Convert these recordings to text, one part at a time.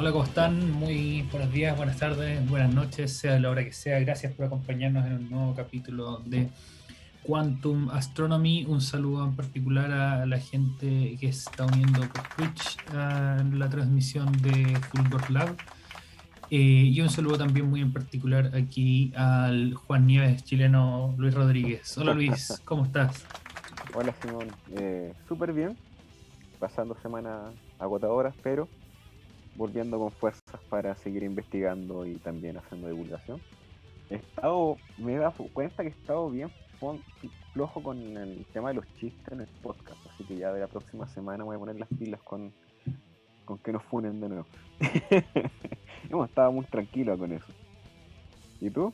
Hola, ¿cómo están? Muy buenos días, buenas tardes, buenas noches, sea la hora que sea. Gracias por acompañarnos en un nuevo capítulo de Quantum Astronomy. Un saludo en particular a la gente que se está uniendo por Twitch a la transmisión de Fulgor Lab. Y un saludo también muy en particular aquí al Juan Nieves, chileno Luis Rodríguez. Hola Luis, ¿cómo estás? Hola Simón, súper bien, pasando semanas agotadoras, pero volviendo con fuerzas para seguir investigando y también haciendo divulgación. Me he dado cuenta que he estado bien flojo con el tema de los chistes en el podcast, así que ya de la próxima semana voy a poner las pilas con que nos funen de nuevo. Hemos estado muy tranquilos con eso. ¿Y tú?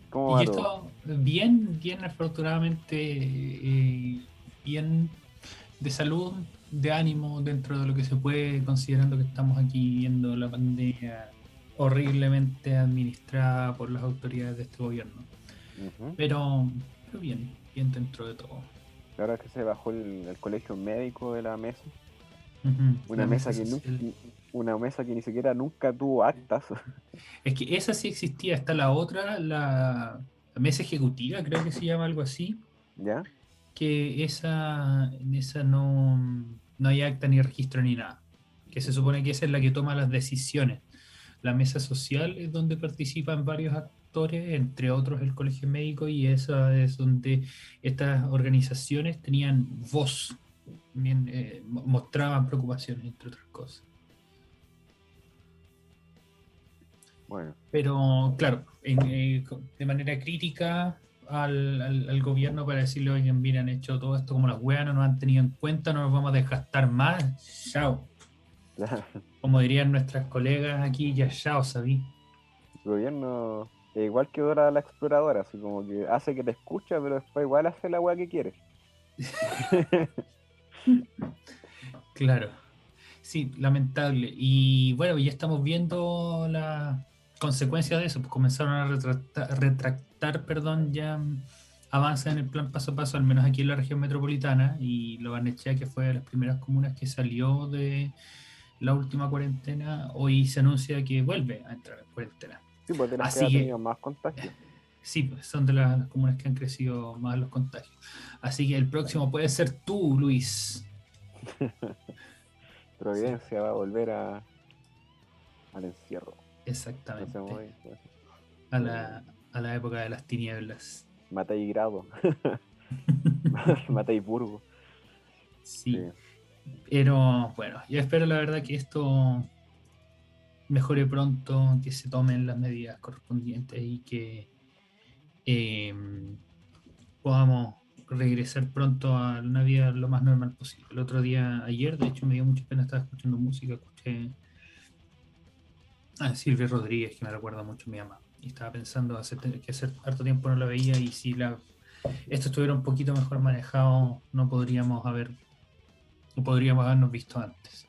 ¿Cómo Y va yo he todo? estado bien, bien afortunadamente, bien de salud, de ánimo dentro de lo que se puede, considerando que estamos aquí viendo la pandemia horriblemente administrada por las autoridades de este gobierno. Ujú. Pero, pero bien, bien dentro de todo. Ahora que se bajó el colegio médico de la mesa. Ujú, Una la mesa mesa que social. una mesa que ni siquiera nunca tuvo actas. Es que esa sí existía, está la otra, la mesa ejecutiva, creo que se llama algo así, ¿Ya? que en esa no, no hay acta ni registro ni nada, que se Ujú. supone que esa es la que toma las decisiones. La mesa social es donde participan varios actores, entre otros el Colegio Médico, y esa es donde estas organizaciones tenían voz, bien, mostraban preocupaciones, entre otras cosas. Bueno, Pero claro, de manera crítica al gobierno para decirle, oigan, mira, han hecho todo esto como las weas, no nos han tenido en cuenta, no nos vamos a desgastar más, chao. Como dirían nuestras colegas aquí, ya chao, sabí. el gobierno es igual que Dora la exploradora, así como que hace que te escucha, pero después igual hace la weá que quiere. Claro, sí, lamentable. Y bueno, ya estamos viendo las consecuencias de eso, pues comenzaron a retractar, perdón, ya avanza en el plan paso a paso, al menos aquí en la región metropolitana, y Lo Barnechea, que fue de las primeras comunas que salió de la última cuarentena, hoy se anuncia que vuelve a entrar en cuarentena. Sí, pues de las que ha Así que, tenido más contagio. sí, pues, son de las comunas que han crecido más los contagios. Así que el próximo puede ser tú, Luis. Sí, Providencia va a volver al encierro. No sé exactamente. muy A eh, a la época de las tinieblas. Matei Grado, Matei Burgo. Sí, Sí, pero bueno, yo espero la verdad que esto mejore pronto, que se tomen las medidas correspondientes y que eh, podamos regresar pronto a una vida lo más normal posible. El otro día, ayer, de hecho, me dio mucha pena, estaba escuchando música, escuché a Silvio Rodríguez, que me recuerda mucho a mi mamá. Y estaba pensando que hace harto tiempo no la veía y si esto estuviera un poquito mejor manejado, no podríamos habernos visto antes.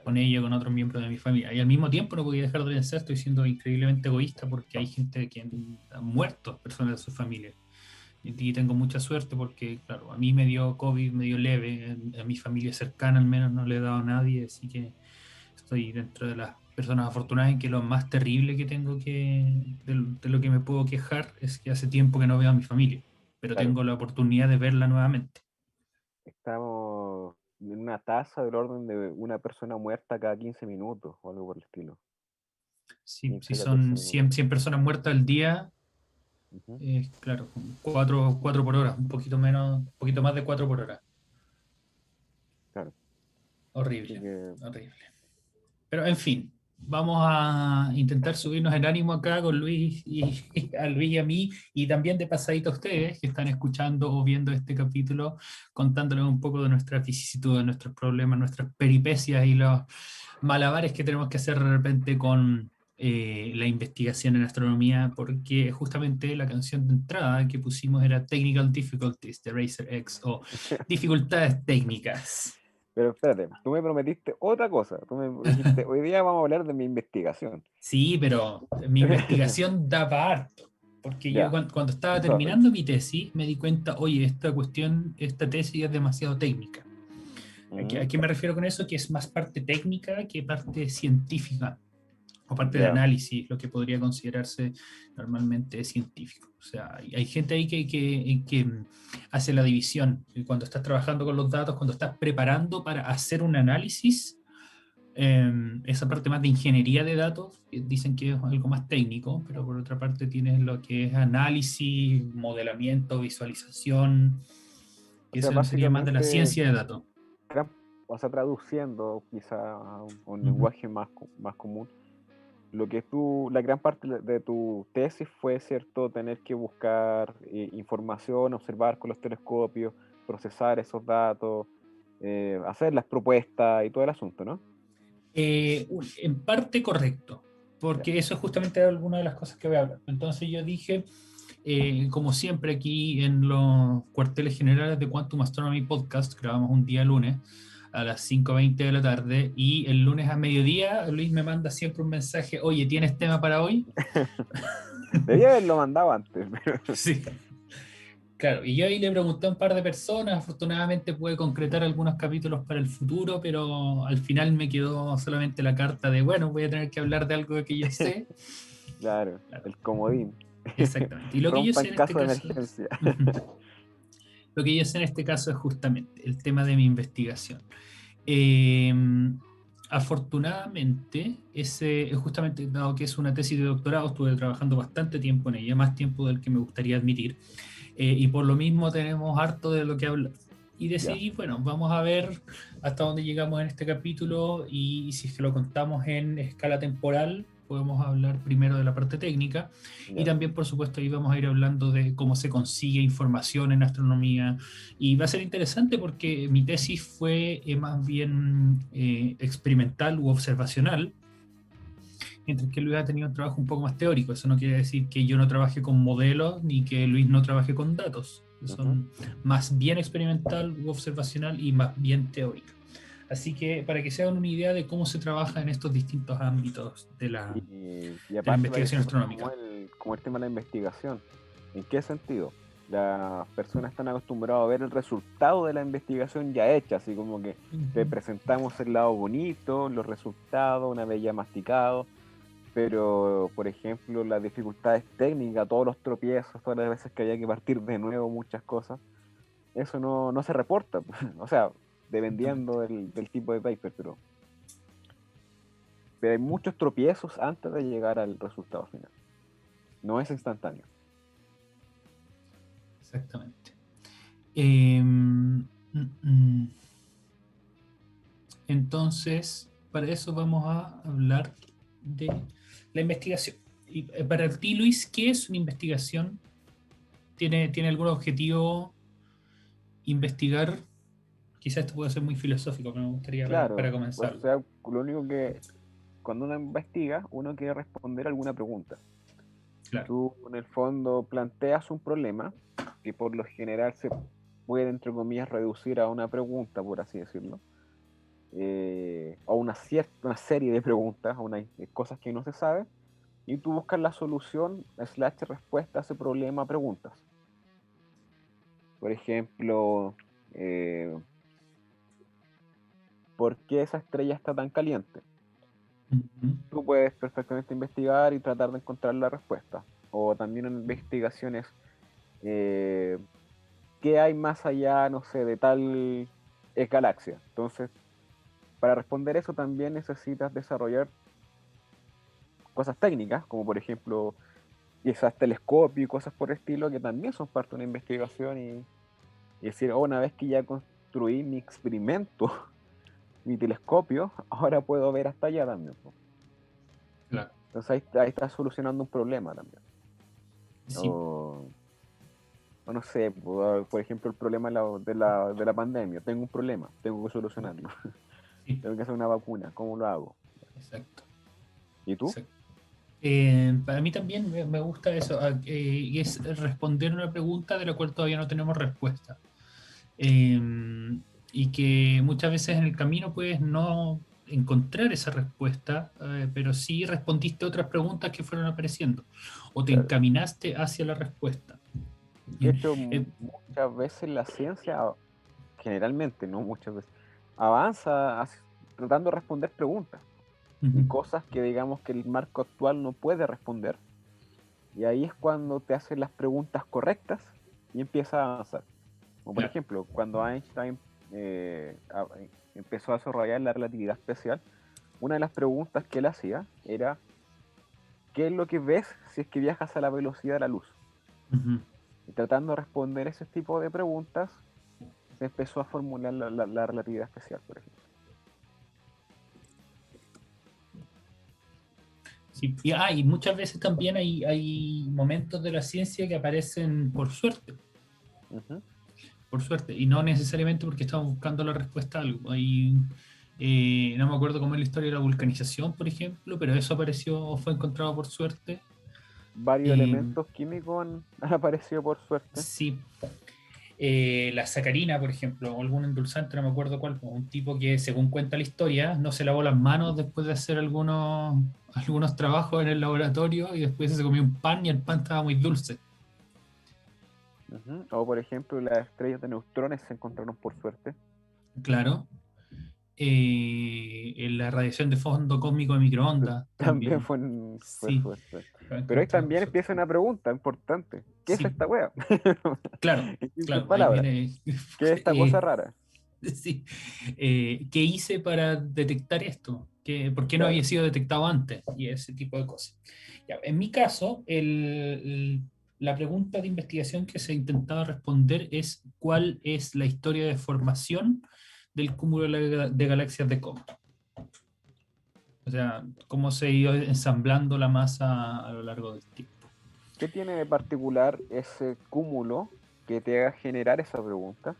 Con ella, con otros miembros de mi familia. Y al mismo tiempo no podía dejar de pensar, estoy siendo increíblemente egoísta porque hay gente que han muerto, personas de su familia. Y tengo mucha suerte porque, claro, a mí me dio COVID, me dio leve, a mi familia cercana al menos no le he dado a nadie, así que estoy dentro de las personas afortunadas en que lo más terrible que de lo que me puedo quejar es que hace tiempo que no veo a mi familia, pero claro. tengo la oportunidad de verla nuevamente. Estamos en una tasa del orden de una persona muerta cada 15 minutos o algo por el estilo. Si 14 son minutos. 100 personas muertas al día, Ujú. claro, cuatro por hora, un poquito menos, un poquito más de 4 por hora. Claro. Así Horrible, que horrible. Pero en fin, vamos a intentar subirnos el ánimo acá con Luis y a Luis y a mí, y también de pasadito a ustedes que están escuchando o viendo este capítulo, contándoles un poco de nuestras vicisitudes, nuestros problemas, nuestras peripecias y los malabares que tenemos que hacer de repente con la investigación en astronomía, porque justamente la canción de entrada que pusimos era Technical Difficulties de Razer X o dificultades técnicas. pero espérate, tú me prometiste otra cosa. Tú me dijiste, hoy día vamos a hablar de mi investigación. Sí, pero mi investigación da para harto, porque yo Ya, cuando estaba entonces, terminando mi tesis me di cuenta, oye, esta cuestión, esta tesis es demasiado técnica. ¿A ujú, qué me refiero con eso? Que es más parte técnica que parte científica. o parte del análisis, lo que podría considerarse normalmente científico. O sea, hay gente ahí que hace la división. Y cuando estás trabajando con los datos, cuando estás preparando para hacer un análisis, esa parte más de ingeniería de datos, que dicen que es algo más técnico, pero por otra parte tienes lo que es análisis, modelamiento, visualización, O que sea, eso sería más de la básicamente, ciencia de datos. o sea, traduciendo quizá a un Ujú. lenguaje más común, lo que la gran parte de tu tesis fue, ¿cierto?, tener que buscar información, observar con los telescopios, procesar esos datos, hacer las propuestas y todo el asunto, ¿no? En parte correcto, Ya. porque eso es justamente alguna de las cosas que voy a hablar. Entonces yo dije, como siempre aquí en los cuarteles generales de Quantum Astronomy Podcast, grabamos un día lunes a las 5:20 de la tarde y el lunes a mediodía Luis me manda siempre un mensaje, oye, ¿tienes tema para hoy? Debía haberlo mandado antes, pero Sí. Claro, y yo ahí le pregunté a un par de personas, afortunadamente pude concretar algunos capítulos para el futuro, pero al final me quedó solamente la carta de, bueno, voy a tener que hablar de algo que yo sé. claro, Claro, el comodín. exactamente. Y lo que yo Rompa en sé en este caso de caso es, emergencia. lo que yo sé en este caso es justamente el tema de mi investigación. Eh, Afortunadamente, justamente dado que es una tesis de doctorado, estuve trabajando bastante tiempo en ella, más tiempo del que me gustaría admitir. Y por lo mismo tenemos harto de lo que hablar. Y Ya, decidí, bueno, vamos a ver hasta dónde llegamos en este capítulo y si es que lo contamos en escala temporal, podemos hablar primero de la parte técnica y ya. también, por supuesto, ahí vamos a ir hablando de cómo se consigue información en astronomía. Y va a ser interesante porque mi tesis fue más bien experimental u observacional, mientras que Luis ha tenido un trabajo un poco más teórico. Eso no quiere decir que yo no trabaje con modelos ni que Luis no trabaje con datos. Ujú. Son más bien experimental u observacional y más bien teórica. Así que para que se hagan una idea de cómo se trabaja en estos distintos ámbitos Y de la aparte para investigación entender astronómica. como el tema de la investigación, ¿en qué sentido? Las personas están acostumbradas a ver el resultado de la investigación ya hecha, así como que te presentamos el lado bonito, los resultados, una vez ya masticados, pero por ejemplo las dificultades técnicas, todos los tropiezos, todas las veces que había que partir de nuevo muchas cosas, eso no se reporta, o sea, dependiendo del tipo de paper, pero hay muchos tropiezos antes de llegar al resultado final. No es instantáneo. Exactamente. Entonces, para eso vamos a hablar de la investigación. Y para ti, Luis, ¿qué es una investigación? ¿Tiene algún objetivo investigar? Quizás esto puede ser muy filosófico, pero me gustaría para Claro, o comenzar. sea, lo único que cuando uno investiga, uno quiere responder alguna pregunta. Claro. Tú en el fondo planteas un problema que por lo general se puede, entre comillas, reducir a una pregunta, por así decirlo, o una serie de preguntas, cosas que no se sabe, y tú buscas la solución, slash respuesta a ese problema, preguntas. Por ejemplo, eh, ¿por qué esa estrella está tan caliente? Ujú. Tú puedes perfectamente investigar y tratar de encontrar la respuesta. O también en investigaciones, eh, ¿qué hay más allá, no sé, de tal galaxia? Entonces, para responder eso también necesitas desarrollar cosas técnicas, como por ejemplo, quizás telescopio y cosas por el estilo, que también son parte de una investigación y decir, oh, una vez que ya construí mi experimento, mi telescopio, ahora puedo ver hasta allá también, po. Claro. Entonces ahí estás solucionando un problema también. Sí. O, o no sé, por ejemplo, el problema de la pandemia. Tengo un problema, tengo que solucionarlo. Sí. Tengo que hacer una vacuna, ¿cómo lo hago? Exacto. ¿Y tú? Exacto. Para mí también me gusta eso, y es responder una pregunta de la cual todavía no tenemos respuesta. Eh, y que muchas veces en el camino puedes no encontrar esa respuesta, pero sí respondiste otras preguntas que fueron apareciendo o te Claro. encaminaste hacia la respuesta. De hecho, Eh, muchas veces la ciencia, generalmente, no muchas veces, avanza tratando de responder preguntas. y Ujú. cosas que digamos que el marco actual no puede responder. Y ahí es cuando te hacen las preguntas correctas y empieza a avanzar. Como por Claro. ejemplo, cuando Einstein empezó a desarrollar la relatividad especial, una de las preguntas que él hacía era, ¿qué es lo que ves si es que viajas a la velocidad de la luz? Ujú. Y tratando de responder ese tipo de preguntas, se empezó a formular la relatividad especial, por ejemplo. Sí, y muchas veces también hay momentos de la ciencia que aparecen Ujú. por suerte, y no necesariamente porque estamos buscando la respuesta a algo. No me acuerdo cómo es la historia de la vulcanización, por ejemplo, pero eso apareció o fue encontrado por suerte. Varios Eh, elementos químicos han aparecido por suerte. sí, la sacarina, por ejemplo, o algún endulzante, no me acuerdo cuál, un tipo que, según cuenta la historia, no se lavó las manos después de hacer algunos trabajos en el laboratorio y después se comió un pan y el pan estaba muy dulce. Ujú. O por ejemplo, las estrellas de neutrones se encontraron por suerte. Claro. En la radiación de fondo cósmico de microondas También también. fue Sí, suerte. lo he Pero ahí encontrado por también suerte. empieza una pregunta importante. ¿Qué es Sí, esta wea? claro, En simples claro, ahí palabras, viene. ¿qué es esta cosa rara? Sí. ¿Qué hice para detectar esto? ¿Por qué no había Claro. sido detectado antes? Y ese tipo de cosas. Ya, en mi caso, la pregunta de investigación que se ha intentado responder es ¿cuál es la historia de formación del cúmulo de galaxias de Coma? O sea, cómo se ha ido ensamblando la masa a lo largo del tiempo. ¿Qué tiene de particular ese cúmulo que te haga generar esa pregunta?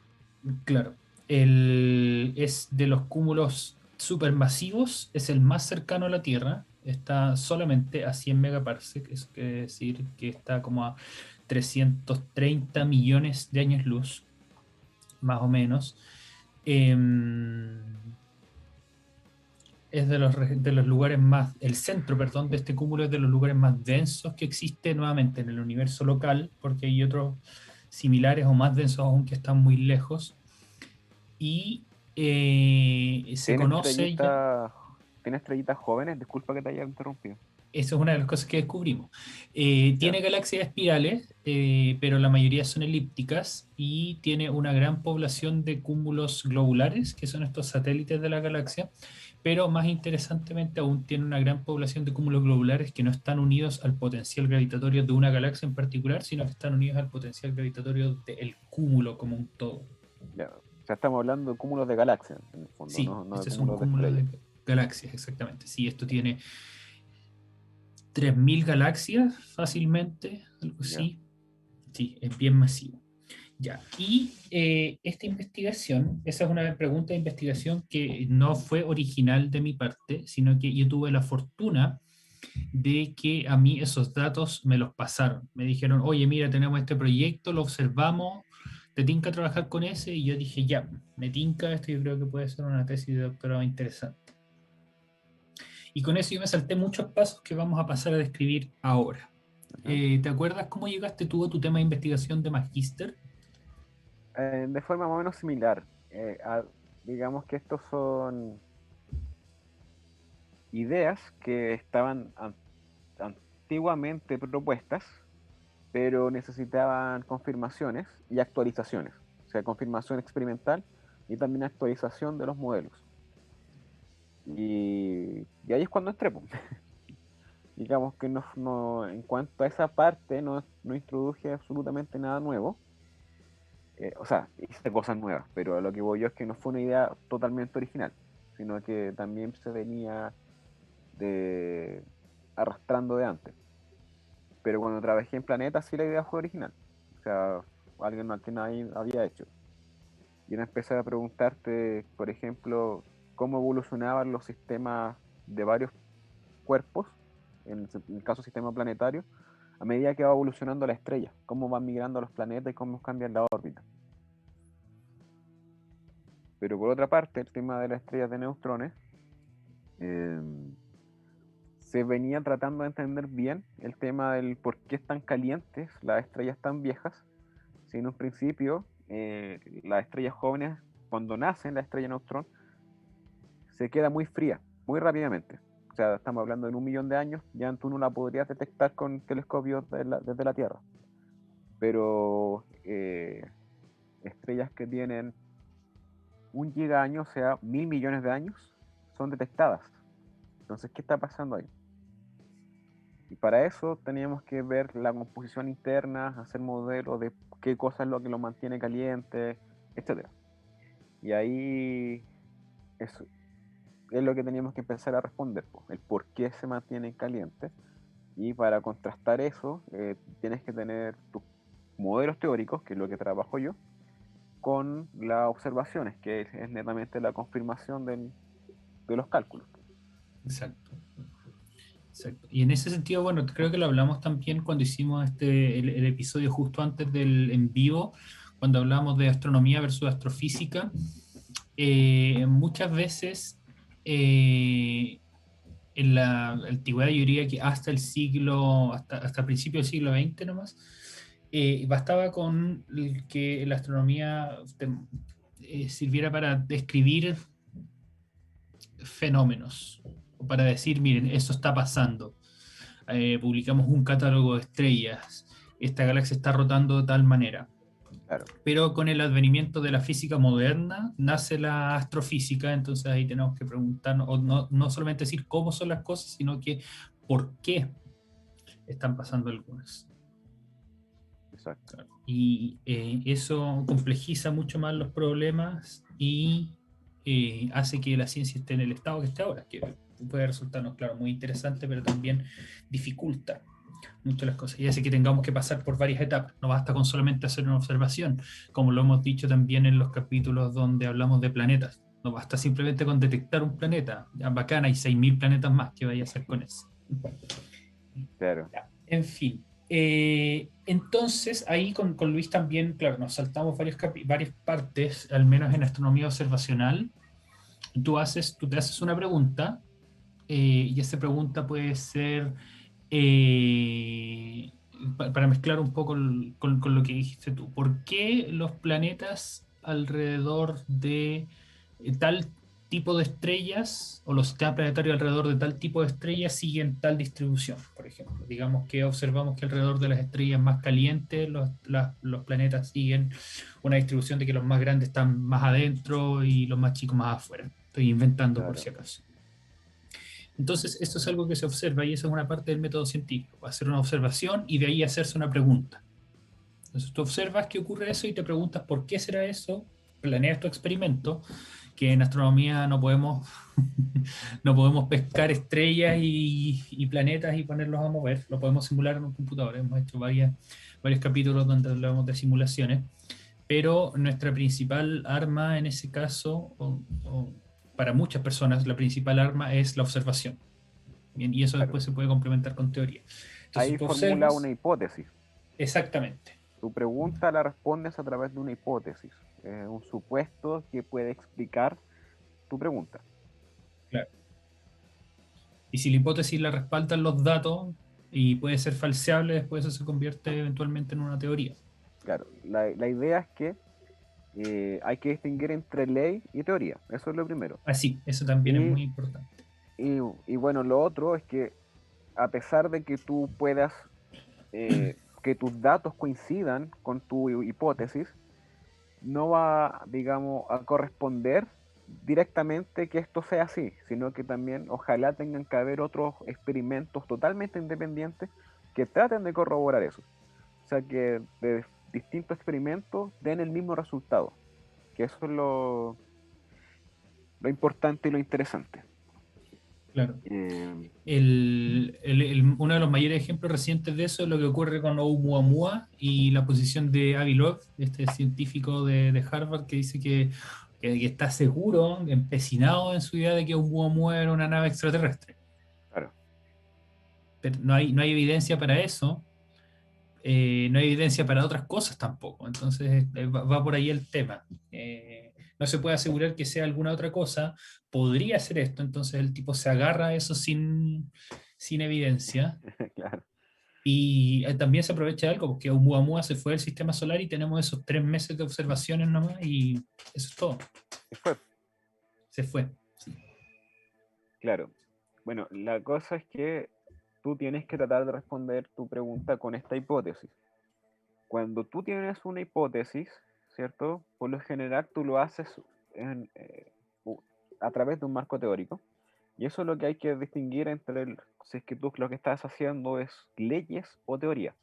Claro, es de los cúmulos supermasivos, es el más cercano a la Tierra, está solamente a 100 megaparsec, eso quiere decir que está como a 330 millones de años luz, más o menos. Em, es de los lugares más, el centro, perdón, de este cúmulo es de los lugares más densos que existe nuevamente en el universo local, porque hay otros similares o más densos aún que están muy lejos. Y se ¿Tiene conoce ya, estrellitas, tiene estrellitas jóvenes? Disculpa que te haya interrumpido. eso es una de las cosas que descubrimos. Ya. Tiene galaxias espirales, pero la mayoría son elípticas y tiene una gran población de cúmulos globulares, que son estos satélites de la galaxia, pero más interesantemente aún tiene una gran población de cúmulos globulares que no están unidos al potencial gravitatorio de una galaxia en particular, sino que están unidos al potencial gravitatorio del cúmulo como un todo. Ya. O sea, estamos hablando de cúmulos de galaxias, en el fondo, Sí, no de este es un cúmulos de cúmulo estrellas. de galaxias, exactamente. Sí, esto tiene 3000 galaxias fácilmente, algo Ya. así. Sí, es bien masivo. Ya, y esta investigación, esa es una pregunta de investigación que no fue original de mi parte, sino que yo tuve la fortuna de que a mí esos datos me los pasaron. Me dijeron, oye, mira, tenemos este proyecto, lo observamos, ¿te tinca trabajar con ese? Y yo dije, ya, me tinca esto, yo creo que puede ser una tesis de doctorado interesante. Y con eso yo me salté muchos pasos que vamos a pasar a describir ahora. Ujú. ¿Te acuerdas cómo llegaste tú a tu tema de investigación de magíster? De forma más o menos similar. Digamos que estos son ideas que estaban antiguamente propuestas, pero necesitaban confirmaciones y actualizaciones. O sea, confirmación experimental y también actualización de los modelos. Y ahí es cuando entré, po. Digamos que en cuanto a esa parte no introduje absolutamente nada nuevo. O sea, hice cosas nuevas, pero a lo que voy yo es que no fue una idea totalmente original, sino que también se venía de arrastrando de antes. Pero cuando trabajé en Planeta sí la idea fue original. O sea, alguien que nadie había hecho. Y uno empecé a preguntarte, por ejemplo, cómo evolucionaban los sistemas de varios cuerpos, en el caso sistema planetario, a medida que va evolucionando la estrella, cómo van migrando los planetas y cómo cambian la órbita. Pero por otra parte, el tema de las estrellas de neutrones, eh, se venía tratando de entender bien el tema del por qué están calientes las estrellas tan viejas, si en un principio las estrellas jóvenes, cuando nacen la estrella neutrón, se queda muy fría, muy rápidamente. O sea, estamos hablando de 1 millón de años, ya tú no la podrías detectar con telescopios desde la Tierra. Pero estrellas que tienen 1 gigaño, o sea, 1.000 millones de años, son detectadas. Entonces, ¿qué está pasando ahí? Y para eso teníamos que ver la composición interna, hacer modelos de qué cosa es lo que lo mantiene caliente, etcétera. Y ahí es lo que teníamos que empezar a responder, po, el por qué se mantiene caliente. Y para contrastar eso, tienes que tener tus modelos teóricos, que es lo que trabajo yo, con las observaciones, que es netamente la confirmación de los cálculos. Exacto. Exacto. Y en ese sentido, bueno, creo que lo hablamos también cuando hicimos el episodio justo antes del en vivo, cuando hablamos de astronomía versus astrofísica. Muchas veces en la antigüedad, yo diría que hasta hasta el principio del siglo XX nomás, bastaba con que la astronomía sirviera para describir fenómenos, o para decir, miren, eso está pasando. Publicamos un catálogo de estrellas, esta galaxia está rotando de tal manera. Claro. Pero con el advenimiento de la física moderna nace la astrofísica, entonces ahí tenemos que preguntarnos, o no solamente decir cómo son las cosas, sino que por qué están pasando algunas. Exacto. Y eso complejiza mucho más los problemas y hace que la ciencia esté en el estado que está ahora, que puede resultarnos, claro, muy interesante, pero también dificulta muchas las cosas y hace que tengamos que pasar por varias etapas. No basta con solamente hacer una observación, como lo hemos dicho también en los capítulos donde hablamos de planetas. No basta simplemente con detectar un planeta. Ya, bacán, hay 6.000 planetas más. ¿Qué vaya a hacer con eso? Claro. En fin. Entonces, ahí con Luis también, claro, nos saltamos varias partes, al menos en astronomía observacional. Tú te haces una pregunta y esa pregunta puede ser eh, para mezclar un poco con lo que dijiste tú. ¿Por qué los planetas alrededor de tal tipo de estrellas o los sistemas planetarios alrededor de tal tipo de estrellas siguen tal distribución? Por ejemplo, digamos que observamos que alrededor de las estrellas más calientes los planetas siguen una distribución de que los más grandes están más adentro y los más chicos más afuera. Estoy inventando por Claro. si acaso. Entonces, esto es algo que se observa y esa es una parte del método científico, hacer una observación y de ahí hacerse una pregunta. Entonces, tú observas que ocurre eso y te preguntas por qué será eso, planeas tu experimento, que en astronomía no podemos, no podemos pescar estrellas y planetas y ponerlos a mover, lo podemos simular en un computador. Hemos hecho varios capítulos donde hablamos de simulaciones, pero nuestra principal arma en ese caso, para muchas personas, la principal arma es la observación. Bien, y eso Claro. después se puede complementar con teoría. Entonces Ahí tú formula observas, una hipótesis. exactamente. Tu pregunta la respondes a través de una hipótesis, un supuesto que puede explicar tu pregunta. Claro. Y si la hipótesis la respaldan los datos y puede ser falseable, después eso se convierte eventualmente en una teoría. Claro, la idea es que hay que distinguir entre ley y teoría, eso es lo primero. Así, eso también es Y, muy importante. y bueno, lo otro es que a pesar de que tú puedas, que tus datos coincidan con tu hipótesis, no va, digamos, a corresponder directamente que esto sea así, sino que también ojalá tengan que haber otros experimentos totalmente independientes que traten de corroborar eso. O sea, que de distintos experimentos den el mismo resultado, que eso es lo importante y lo interesante. Claro. Eh, Uno de los mayores ejemplos recientes de eso es lo que ocurre con Oumuamua y la posición de Avi Loeb, este científico de Harvard, que dice que está seguro, empecinado en su idea de que Oumuamua era una nave extraterrestre. claro, Pero no hay evidencia para eso, no hay evidencia para otras cosas tampoco. Entonces va por ahí el tema. No se puede asegurar que sea alguna otra cosa, podría ser esto, entonces el tipo se agarra a eso sin evidencia. claro. Y también se aprovecha de algo, porque Oumuamua se fue del sistema solar y tenemos esos 3 meses de observaciones nomás y eso es todo. Y fue, Se fue. Sí. claro. Bueno, la cosa es que tú tienes que tratar de responder tu pregunta con esta hipótesis. Cuando tú tienes una hipótesis, ¿cierto? Por lo general tú lo haces en, a través de un marco teórico. Y eso es lo que hay que distinguir entre si es que tú lo que estás haciendo es leyes o teoría.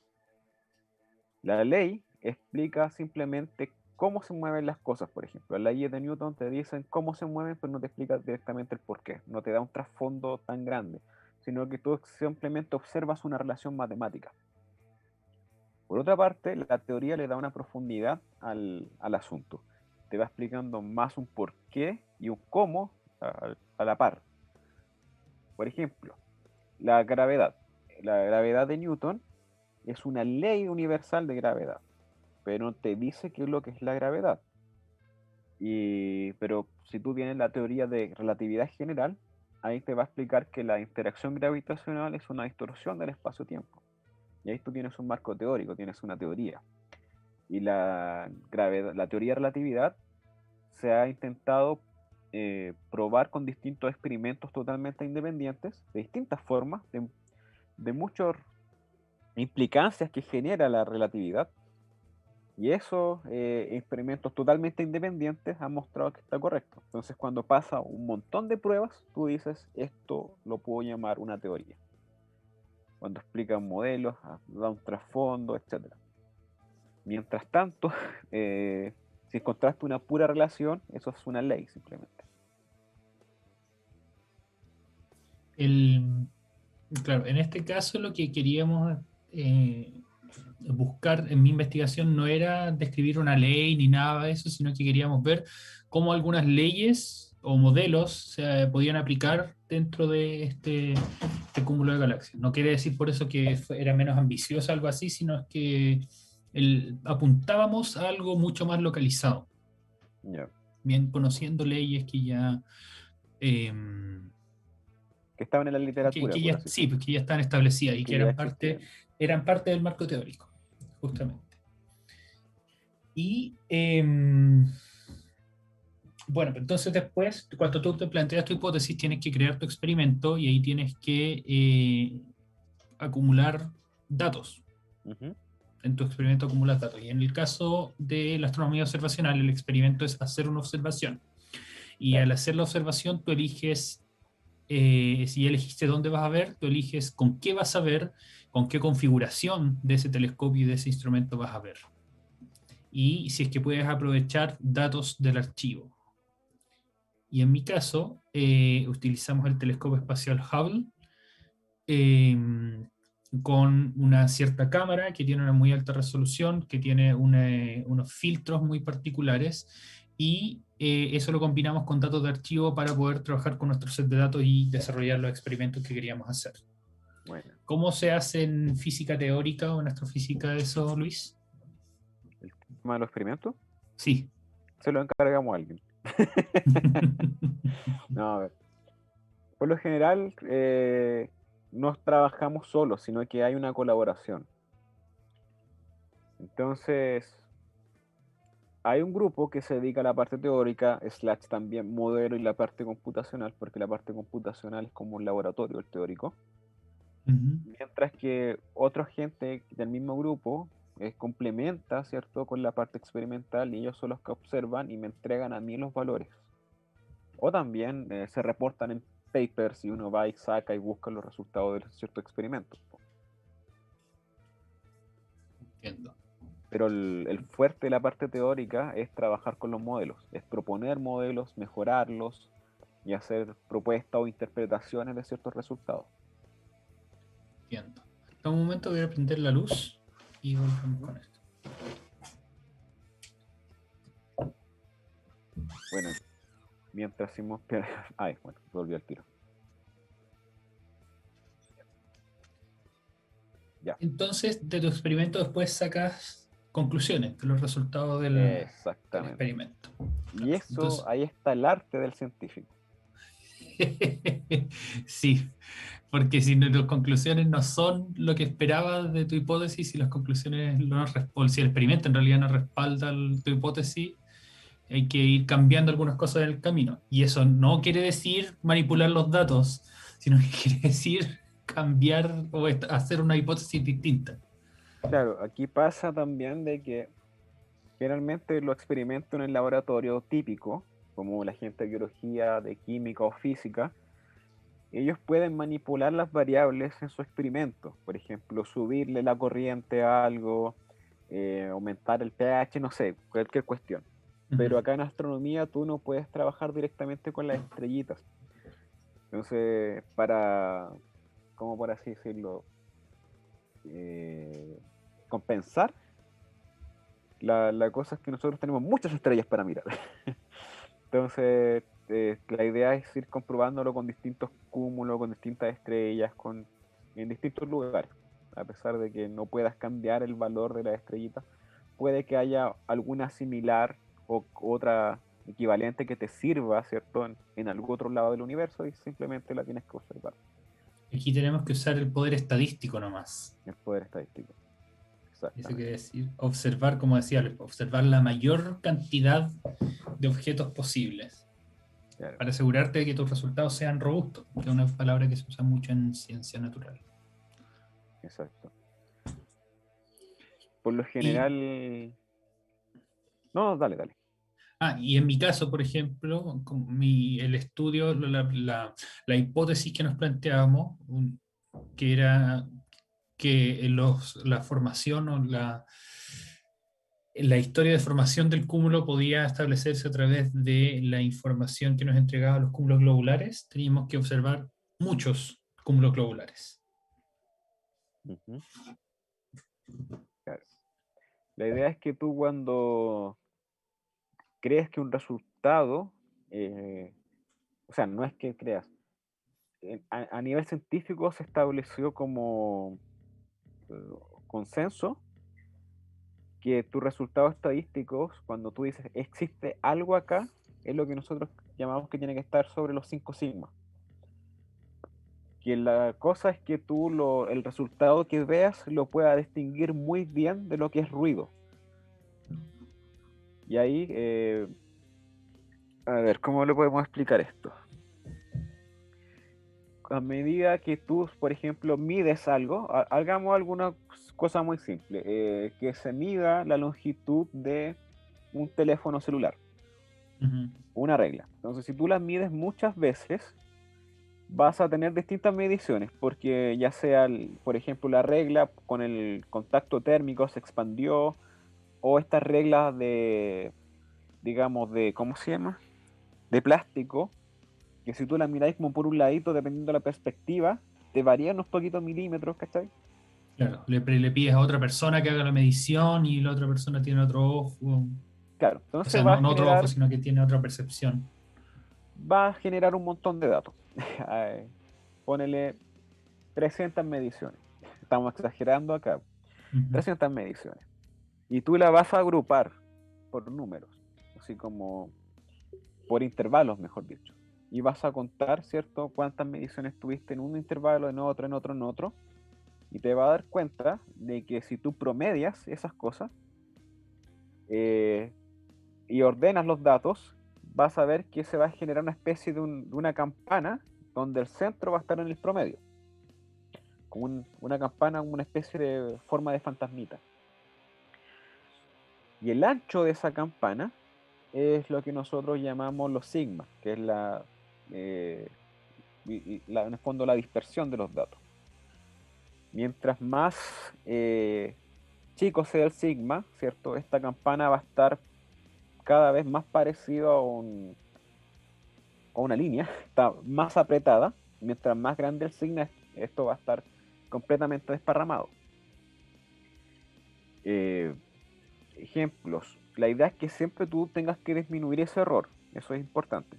La ley explica simplemente cómo se mueven las cosas, por ejemplo. Las leyes de Newton te dicen cómo se mueven, pero no te explica directamente el por qué. No te da un trasfondo tan grande, sino que tú simplemente observas una relación matemática. Por otra parte, la teoría le da una profundidad al asunto. Te va explicando más un por qué y un cómo a la par. Por ejemplo, la gravedad. La gravedad de Newton es una ley universal de gravedad, pero te dice qué es lo que es la gravedad. Pero si tú tienes la teoría de relatividad general, ahí te va a explicar que la interacción gravitacional es una distorsión del espacio-tiempo. Y ahí tú tienes un marco teórico, tienes una teoría. Y la teoría de relatividad se ha intentado probar con distintos experimentos totalmente independientes, de distintas formas, de muchas implicancias que genera la relatividad. Y esos experimentos totalmente independientes han mostrado que está correcto. Entonces, cuando pasa un montón de pruebas, tú dices, esto lo puedo llamar una teoría. Cuando explican modelos, da un trasfondo, etc. Mientras tanto, si encontraste una pura relación, eso es una ley simplemente. Claro, en este caso lo que queríamos buscar en mi investigación no era describir una ley ni nada de eso, sino que queríamos ver cómo algunas leyes o modelos se podían aplicar dentro de este cúmulo de galaxias. No quiere decir por eso que era menos ambicioso algo así, sino que apuntábamos a algo mucho más localizado. Yeah. Bien, conociendo leyes que ya... que estaban en la literatura. Que ya, sí, pues que ya están establecidas y que eran parte del marco teórico, justamente. Y bueno, entonces después, cuando tú te planteas tu hipótesis, tienes que crear tu experimento y ahí tienes que acumular datos. En tu experimento acumulas datos. Y en el caso de la astronomía observacional, el experimento es hacer una observación. Y al hacer la observación, tú eliges, si ya elegiste dónde vas a ver, tú eliges con qué vas a ver, con qué configuración de ese telescopio y de ese instrumento vas a ver. Y si es que puedes aprovechar datos del archivo. Y en mi caso, utilizamos el telescopio espacial Hubble con una cierta cámara que tiene una muy alta resolución, que tiene unos filtros muy particulares, y eso lo combinamos con datos de archivo para poder trabajar con nuestro set de datos y desarrollar los experimentos que queríamos hacer. Bueno. ¿Cómo se hace en física teórica o en astrofísica eso, Luis? ¿El tema de los experimentos? Sí. Se lo encargamos a alguien. No, a ver. Por lo general, no trabajamos solos, sino que hay una colaboración. Entonces, hay un grupo que se dedica a la parte teórica, / también modelo y la parte computacional, porque la parte computacional es como un laboratorio, el teórico. Mientras que otra gente del mismo grupo complementa, ¿cierto?, con la parte experimental, y ellos son los que observan y me entregan a mí los valores. O también se reportan en papers y uno va y saca y busca los resultados de ciertos experimentos. Entiendo. Pero el fuerte de la parte teórica es trabajar con los modelos, es proponer modelos, mejorarlos y hacer propuestas o interpretaciones de ciertos resultados. Entiendo. En un momento voy a prender la luz y volvemos con esto. Bueno, mientras hicimos... Ay, bueno, volvió al tiro. Ya. Entonces, de tu experimento después sacas conclusiones de los resultados del experimento. Y eso, entonces, ahí está el arte del científico. Sí, porque si las conclusiones no son lo que esperabas de tu hipótesis, si las conclusiones o si el experimento en realidad no respalda tu hipótesis, hay que ir cambiando algunas cosas en el camino. Y eso no quiere decir manipular los datos, sino que quiere decir cambiar o hacer una hipótesis distinta. Claro, aquí pasa también de que generalmente los experimentos en el laboratorio típico, como la gente de biología, de química o física, ellos pueden manipular las variables en su experimento. Por ejemplo, subirle la corriente a algo, aumentar el pH, no sé, cualquier cuestión. Pero acá en astronomía tú no puedes trabajar directamente con las estrellitas. Entonces, ¿cómo por así decirlo? Compensar, la cosa es que nosotros tenemos muchas estrellas para mirar. Entonces, la idea es ir comprobándolo con distintos cúmulos, con distintas estrellas, en distintos lugares. A pesar de que no puedas cambiar el valor de la estrellita, puede que haya alguna similar o otra equivalente que te sirva, ¿cierto?, en algún otro lado del universo y simplemente la tienes que observar. Aquí tenemos que usar el poder estadístico nomás. El poder estadístico. Eso Exactamente. quiere decir observar, como decía, observar la mayor cantidad de objetos posibles. Claro. Para asegurarte de que tus resultados sean robustos, que es una palabra que se usa mucho en ciencia natural. Exacto. Por lo general... No, dale. Y en mi caso, por ejemplo, el estudio, la hipótesis que nos planteábamos, que era que la formación o la historia de formación del cúmulo podía establecerse a través de la información que nos entregaban los cúmulos globulares, teníamos que observar muchos cúmulos globulares. Uh-huh. Claro. La idea es que tú cuando crees que un resultado, o sea, no es que creas, a nivel científico se estableció como consenso que tus resultados estadísticos, cuando tú dices existe algo acá, es lo que nosotros llamamos que tiene que estar sobre los 5 sigma. Que la cosa es que tú el resultado que veas lo puedas distinguir muy bien de lo que es ruido. Y ahí, a ver, ¿cómo le podemos explicar esto? A medida que tú, por ejemplo, mides algo, hagamos alguna cosa muy simple, que se mida la longitud de un teléfono celular, una regla. Entonces, si tú la mides muchas veces, vas a tener distintas mediciones, porque ya sea, por ejemplo, la regla con el contacto térmico se expandió, o estas reglas de, digamos, ¿cómo se llama? De plástico, que si tú la miráis como por un ladito, dependiendo de la perspectiva, te varían unos poquitos milímetros, ¿cachai? Claro, le pides a otra persona que haga la medición y la otra persona tiene otro ojo. Claro, O entonces sea, no otro ojo, sino que tiene otra percepción. va a generar un montón de datos. Ponele 300 mediciones. Estamos exagerando acá. 300 mediciones. Y tú la vas a agrupar por números, así como por intervalos, mejor dicho. Y vas a contar, ¿cierto?, cuántas mediciones tuviste en un intervalo, en otro, en otro, en otro. Y te va a dar cuenta de que si tú promedias esas cosas y ordenas los datos, vas a ver que se va a generar una especie de una campana donde el centro va a estar en el promedio. Como una campana, una especie de forma de fantasmita. Y el ancho de esa campana es lo que nosotros llamamos los sigmas, que es en el fondo la dispersión de los datos. Mientras más chico sea el sigma, ¿cierto? Esta campana va a estar cada vez más parecido a una línea, está más apretada. Mientras más grande el sigma, esto va a estar completamente desparramado. Ejemplos. La idea es que siempre tú tengas que disminuir ese error. Eso es importante.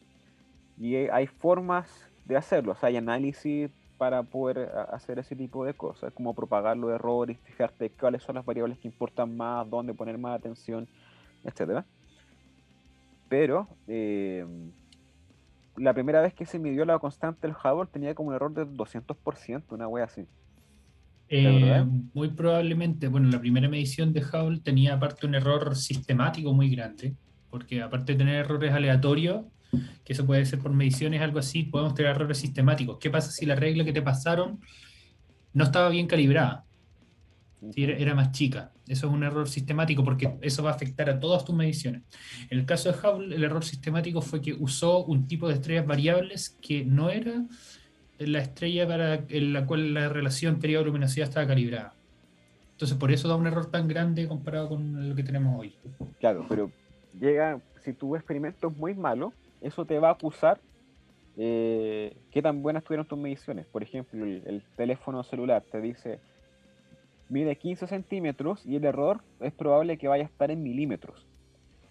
Y hay formas de hacerlo. O sea, hay análisis para poder hacer ese tipo de cosas, como propagar los errores, fijarte cuáles son las variables que importan más, dónde poner más atención, etc. Pero la primera vez que se midió la constante del Hubble tenía como un error del 200%, una wea así. ¿De verdad? Muy probablemente, bueno, la primera medición de Hubble tenía aparte un error sistemático muy grande, porque aparte de tener errores aleatorios, que eso puede ser por mediciones, algo así, podemos tener errores sistemáticos. ¿Qué pasa si la regla que te pasaron no estaba bien calibrada? Si Ujú. era más chica. Eso es un error sistemático porque eso va a afectar a todas tus mediciones. En el caso de Hubble, el error sistemático fue que usó un tipo de estrellas variables que no era la estrella en la cual la relación periodo-luminosidad estaba calibrada. Entonces, por eso da un error tan grande comparado con lo que tenemos hoy. Claro, pero si tu experimento es muy malo, eso te va a acusar qué tan buenas tuvieron tus mediciones. Por ejemplo, el teléfono celular te dice mide 15 centímetros y el error es probable que vaya a estar en milímetros.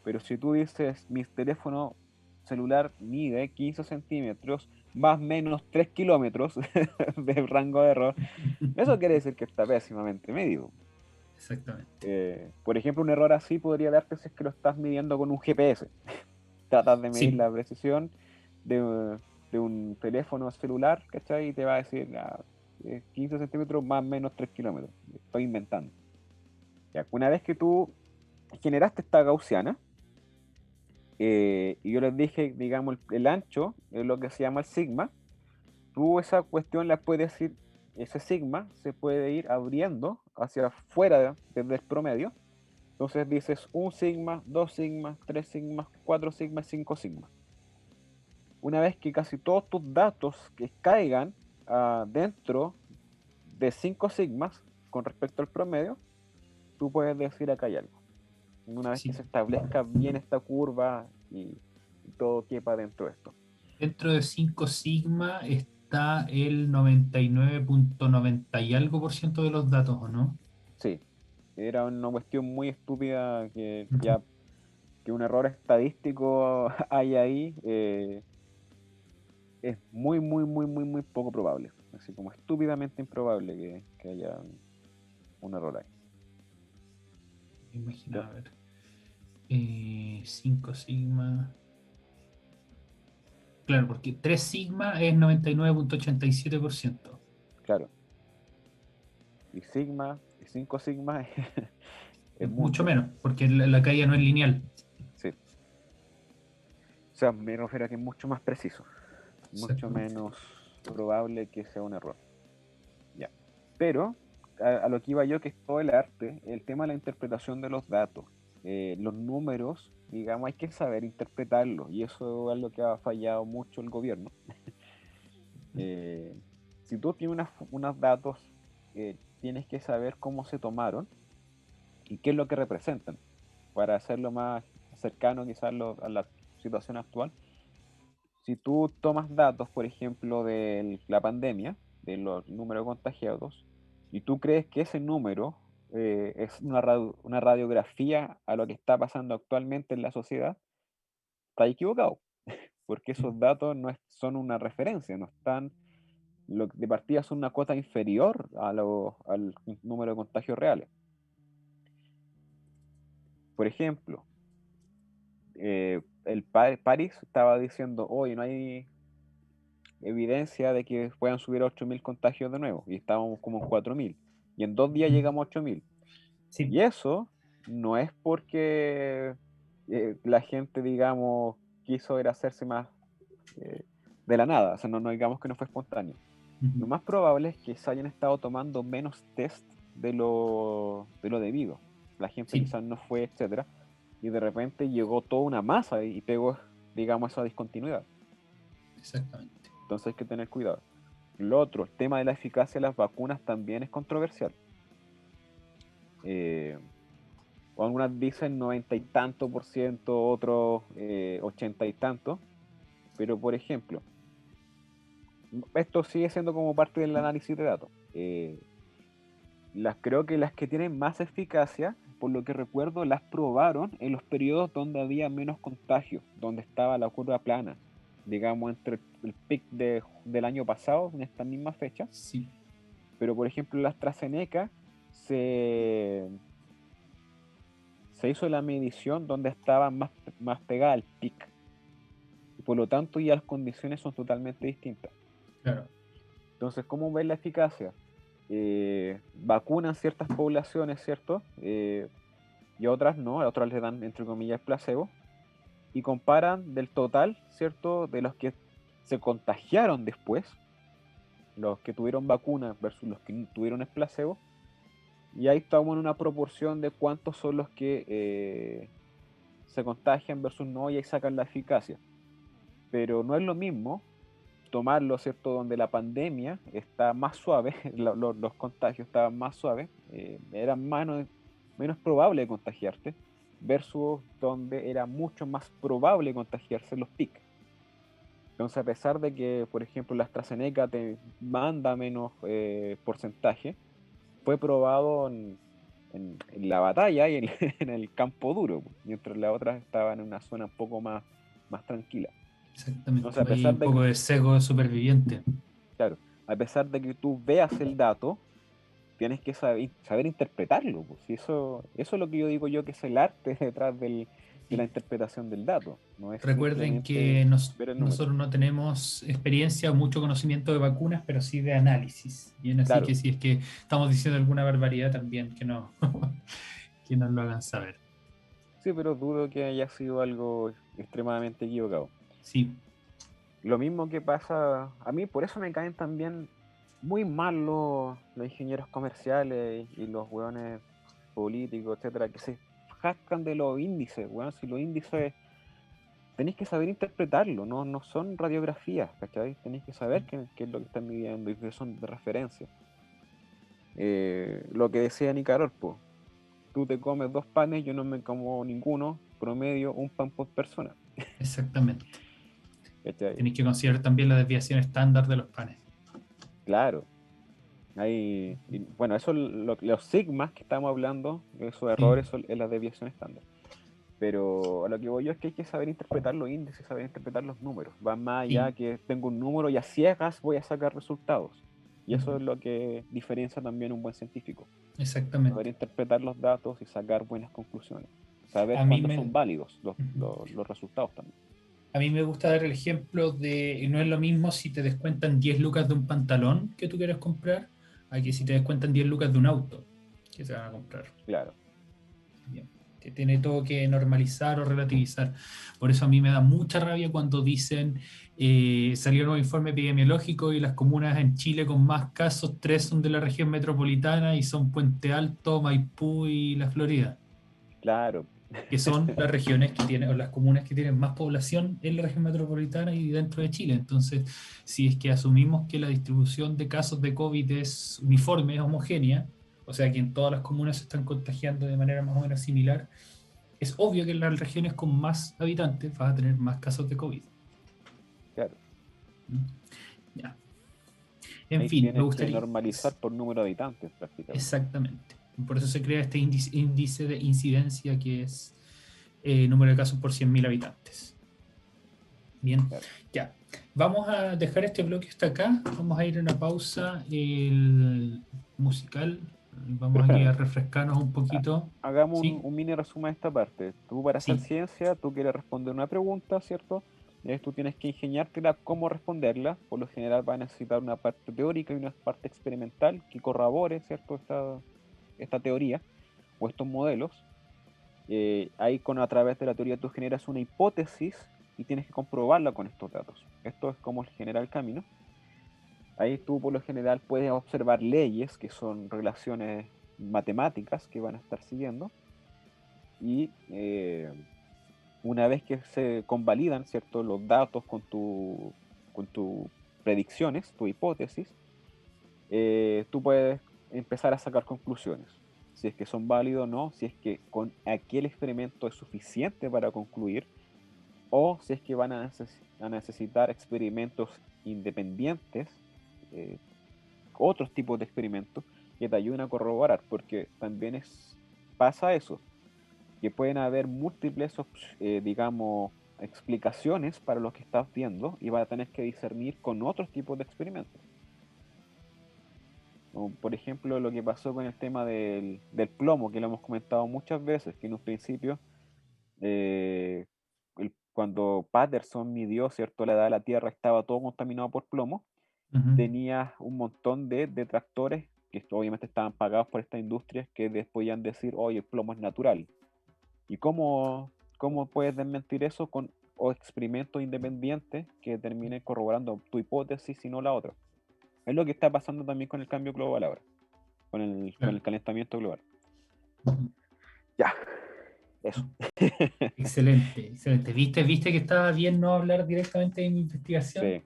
Pero si tú dices mi teléfono celular mide 15 centímetros más o menos 3 kilómetros de rango de error, eso quiere decir que está pésimamente medido. Exactamente. Por ejemplo, un error así podría darte si es que lo estás midiendo con un GPS. Tratas de medir Sí, la precisión de un teléfono celular, ¿cachai? Y te va a decir 15 centímetros más o menos 3 kilómetros. Estoy inventando. Ya, una vez que tú generaste esta gaussiana, y yo les dije, digamos, el ancho es lo que se llama el sigma, tú esa cuestión la puedes ir, ese sigma se puede ir abriendo hacia afuera desde el promedio. Entonces dices un sigma, dos sigmas, tres sigmas, cuatro sigmas, cinco sigmas. Una vez que casi todos tus datos que caigan dentro de 5 sigmas con respecto al promedio, tú puedes decir acá hay algo. Una vez que sí. se establezca bien esta curva y todo quepa dentro de esto. Dentro de 5 sigma está el 99,90 y algo por ciento de los datos, ¿o no? Sí, era una cuestión muy estúpida que Ujú. ya que un error estadístico hay ahí, es muy, muy, muy, muy, muy poco probable. Así como estúpidamente improbable que haya un error ahí. Imagina, Ya, a ver. 5 sigma. Claro, porque 3 sigma es 99,87%. claro. Y sigma, y 5 sigma es Mucho mucho. menos, porque la caída no es lineal. Sí. O sea, me refiero a que es mucho más preciso, mucho Exactamente. menos probable que sea un error. Ya. Pero a lo que iba yo, que es todo el arte, el tema de la interpretación de los datos. Los números, digamos, hay que saber interpretarlos, y eso es lo que ha fallado mucho el gobierno. Eh, si tú tienes unos datos, tienes que saber cómo se tomaron y qué es lo que representan, para hacerlo más cercano quizás a la situación actual. Si tú tomas datos, por ejemplo, de la pandemia, de los números contagiados, y tú crees que ese número es una radiografía a lo que está pasando actualmente en la sociedad, estás equivocado, porque esos datos no son una referencia, no están, de partida son una cuota inferior al número de contagios reales. Por ejemplo, París estaba diciendo, hoy no hay evidencia de que puedan subir a 8.000 contagios de nuevo, y estábamos como en 4.000, y en 2 días llegamos a 8.000. Sí, Y eso no es porque la gente, digamos, quiso ir a hacerse más eh, de la nada, o sea, no digamos que no fue espontáneo. ujú, Lo más probable es que se hayan estado tomando menos test de lo debido. La gente sí, quizás no fue, etcétera, y de repente llegó toda una masa y pegó, digamos, esa discontinuidad. exactamente. Entonces hay que tener cuidado. Lo otro, el tema de la eficacia de las vacunas también es controversial. Eh, Algunas dicen 90 y tanto por ciento, otros 80 y tanto, pero por ejemplo, esto sigue siendo como parte del análisis de datos. Creo que las que tienen más eficacia, por lo que recuerdo, las probaron en los periodos donde había menos contagio, donde estaba la curva plana, digamos entre el pic del año pasado, en esta misma fecha. Sí, Pero por ejemplo, la AstraZeneca se, se hizo la medición donde estaba más pegada al pic. Y por lo tanto ya las condiciones son totalmente distintas. claro. Entonces, ¿cómo ves la eficacia? Vacunan ciertas poblaciones, ¿cierto? Y a otras no, a otras les dan, entre comillas, placebo. y comparan del total, ¿cierto?, de los que se contagiaron después, los que tuvieron vacuna versus los que tuvieron el placebo, y ahí estamos en una proporción de cuántos son los que se contagian versus no, y ahí sacan la eficacia. Pero no es lo mismo tomarlo, ¿cierto?, donde la pandemia está más suave, los contagios estaban más suaves, era menos probable contagiarte, versus donde era mucho más probable contagiarse en los picos. Entonces, a pesar de que, por ejemplo, la AstraZeneca te manda menos porcentaje, fue probado en la batalla y en, en el campo duro, mientras las otras estaban en una zona un poco más tranquila. Exactamente, Entonces, a hay pesar un de que, poco de sesgo de superviviente. claro, a pesar de que tú veas el dato, tienes que saber interpretarlo, pues. Y eso es lo que yo digo yo, que es el arte detrás de la Sí. interpretación del dato. No es Recuerden simplemente que ver el número. nosotros no tenemos experiencia o mucho conocimiento de vacunas, pero sí de análisis. Bien, así Claro, que si es que estamos diciendo alguna barbaridad también, que no, que nos lo hagan saber. sí, pero dudo que haya sido algo extremadamente equivocado. Sí, Lo mismo que pasa, a mí por eso me caen también muy mal los ingenieros comerciales y los hueones políticos, etcétera, que se jactan de los índices, weón. Si los índices tenéis que saber interpretarlo, no son radiografías, ¿cachai? Tenéis que saber qué es lo que están midiendo y que son de referencia. Lo que decía Nicaror, po, tú te comes 2 panes, yo no me como ninguno, promedio un pan por persona, exactamente. ¿cachai? Tenéis que considerar también la desviación estándar de los panes. Claro. Bueno, eso los sigmas que estamos hablando, esos Sí, errores son en la desviación estándar. Pero a lo que voy yo es que hay que saber interpretar los índices, saber interpretar los números. Va más allá sí, que tengo un número y a ciegas voy a sacar resultados. Y eso ujú, es lo que diferencia también un buen científico. Saber exactamente. interpretar los datos y sacar buenas conclusiones. Saber A mí cuándo me, son válidos ujú. los resultados también. A mí me gusta dar el ejemplo de, no es lo mismo si te descuentan 10 lucas de un pantalón que tú quieres comprar, a que si te descuentan 10 lucas de un auto que se van a comprar. Claro, Bien, que tiene todo que normalizar o relativizar. Por eso a mí me da mucha rabia cuando dicen, salió un nuevo informe epidemiológico y las comunas en Chile con más casos, 3 son de la región metropolitana y son Puente Alto, Maipú y la Florida, claro. que son las regiones que tienen, o las comunas que tienen más población en la región metropolitana y dentro de Chile. Entonces, si es que asumimos que la distribución de casos de COVID es uniforme, es homogénea, o sea que en todas las comunas se están contagiando de manera más o menos similar, es obvio que en las regiones con más habitantes vas a tener más casos de COVID. Claro. ¿Mm? Ya. En Ahí fin, me tienes que gustaría... normalizar por número de habitantes prácticamente. Exactamente. Por eso se crea este índice de incidencia que es número de casos por 100.000 habitantes. Bien, Claro. ya. Vamos a dejar este bloque hasta acá. Vamos a ir a una pausa musical. Pero Vamos aquí espérame, a refrescarnos un ha- poquito. hagamos ¿Sí? un mini resumen de esta parte. Tú para hacer Sí. ciencia, tú quieres responder una pregunta, ¿cierto? Tú tienes que ingeniártela cómo responderla. Por lo general va a necesitar una parte teórica y una parte experimental que corrobore, ¿cierto? Esta teoría o estos modelos. Ahí a través de la teoría tú generas una hipótesis y tienes que comprobarla con estos datos. Esto es como el general camino. Ahí tú por lo general puedes observar leyes que son relaciones matemáticas que van a estar siguiendo y una vez que se convalidan, ¿cierto?, los datos con tus predicciones, tu hipótesis, tú puedes empezar a sacar conclusiones. Si es que son válidos o no, si es que con aquel experimento es suficiente para concluir, o si es que van a necesitar experimentos independientes, eh, otros tipos de experimentos que te ayuden a corroborar, porque también pasa eso, que pueden haber múltiples, digamos, explicaciones para lo que estás viendo y vas a tener que discernir con otros tipos de experimentos. Como por ejemplo, lo que pasó con el tema del plomo, que lo hemos comentado muchas veces, que en un principio, eh, cuando Patterson midió, ¿cierto?, la edad de la Tierra, estaba todo contaminado por plomo, Ujú. tenía un montón de detractores que obviamente estaban pagados por estas industrias que después iban a decir, oye, el plomo es natural. ¿Y ¿cómo puedes desmentir eso con o experimentos independientes que terminen corroborando tu hipótesis y no la otra? Es lo que está pasando también con el cambio global ahora, con el calentamiento global. Ya, eso. Excelente, excelente. ¿Viste que estaba bien no hablar directamente de mi investigación? Sí.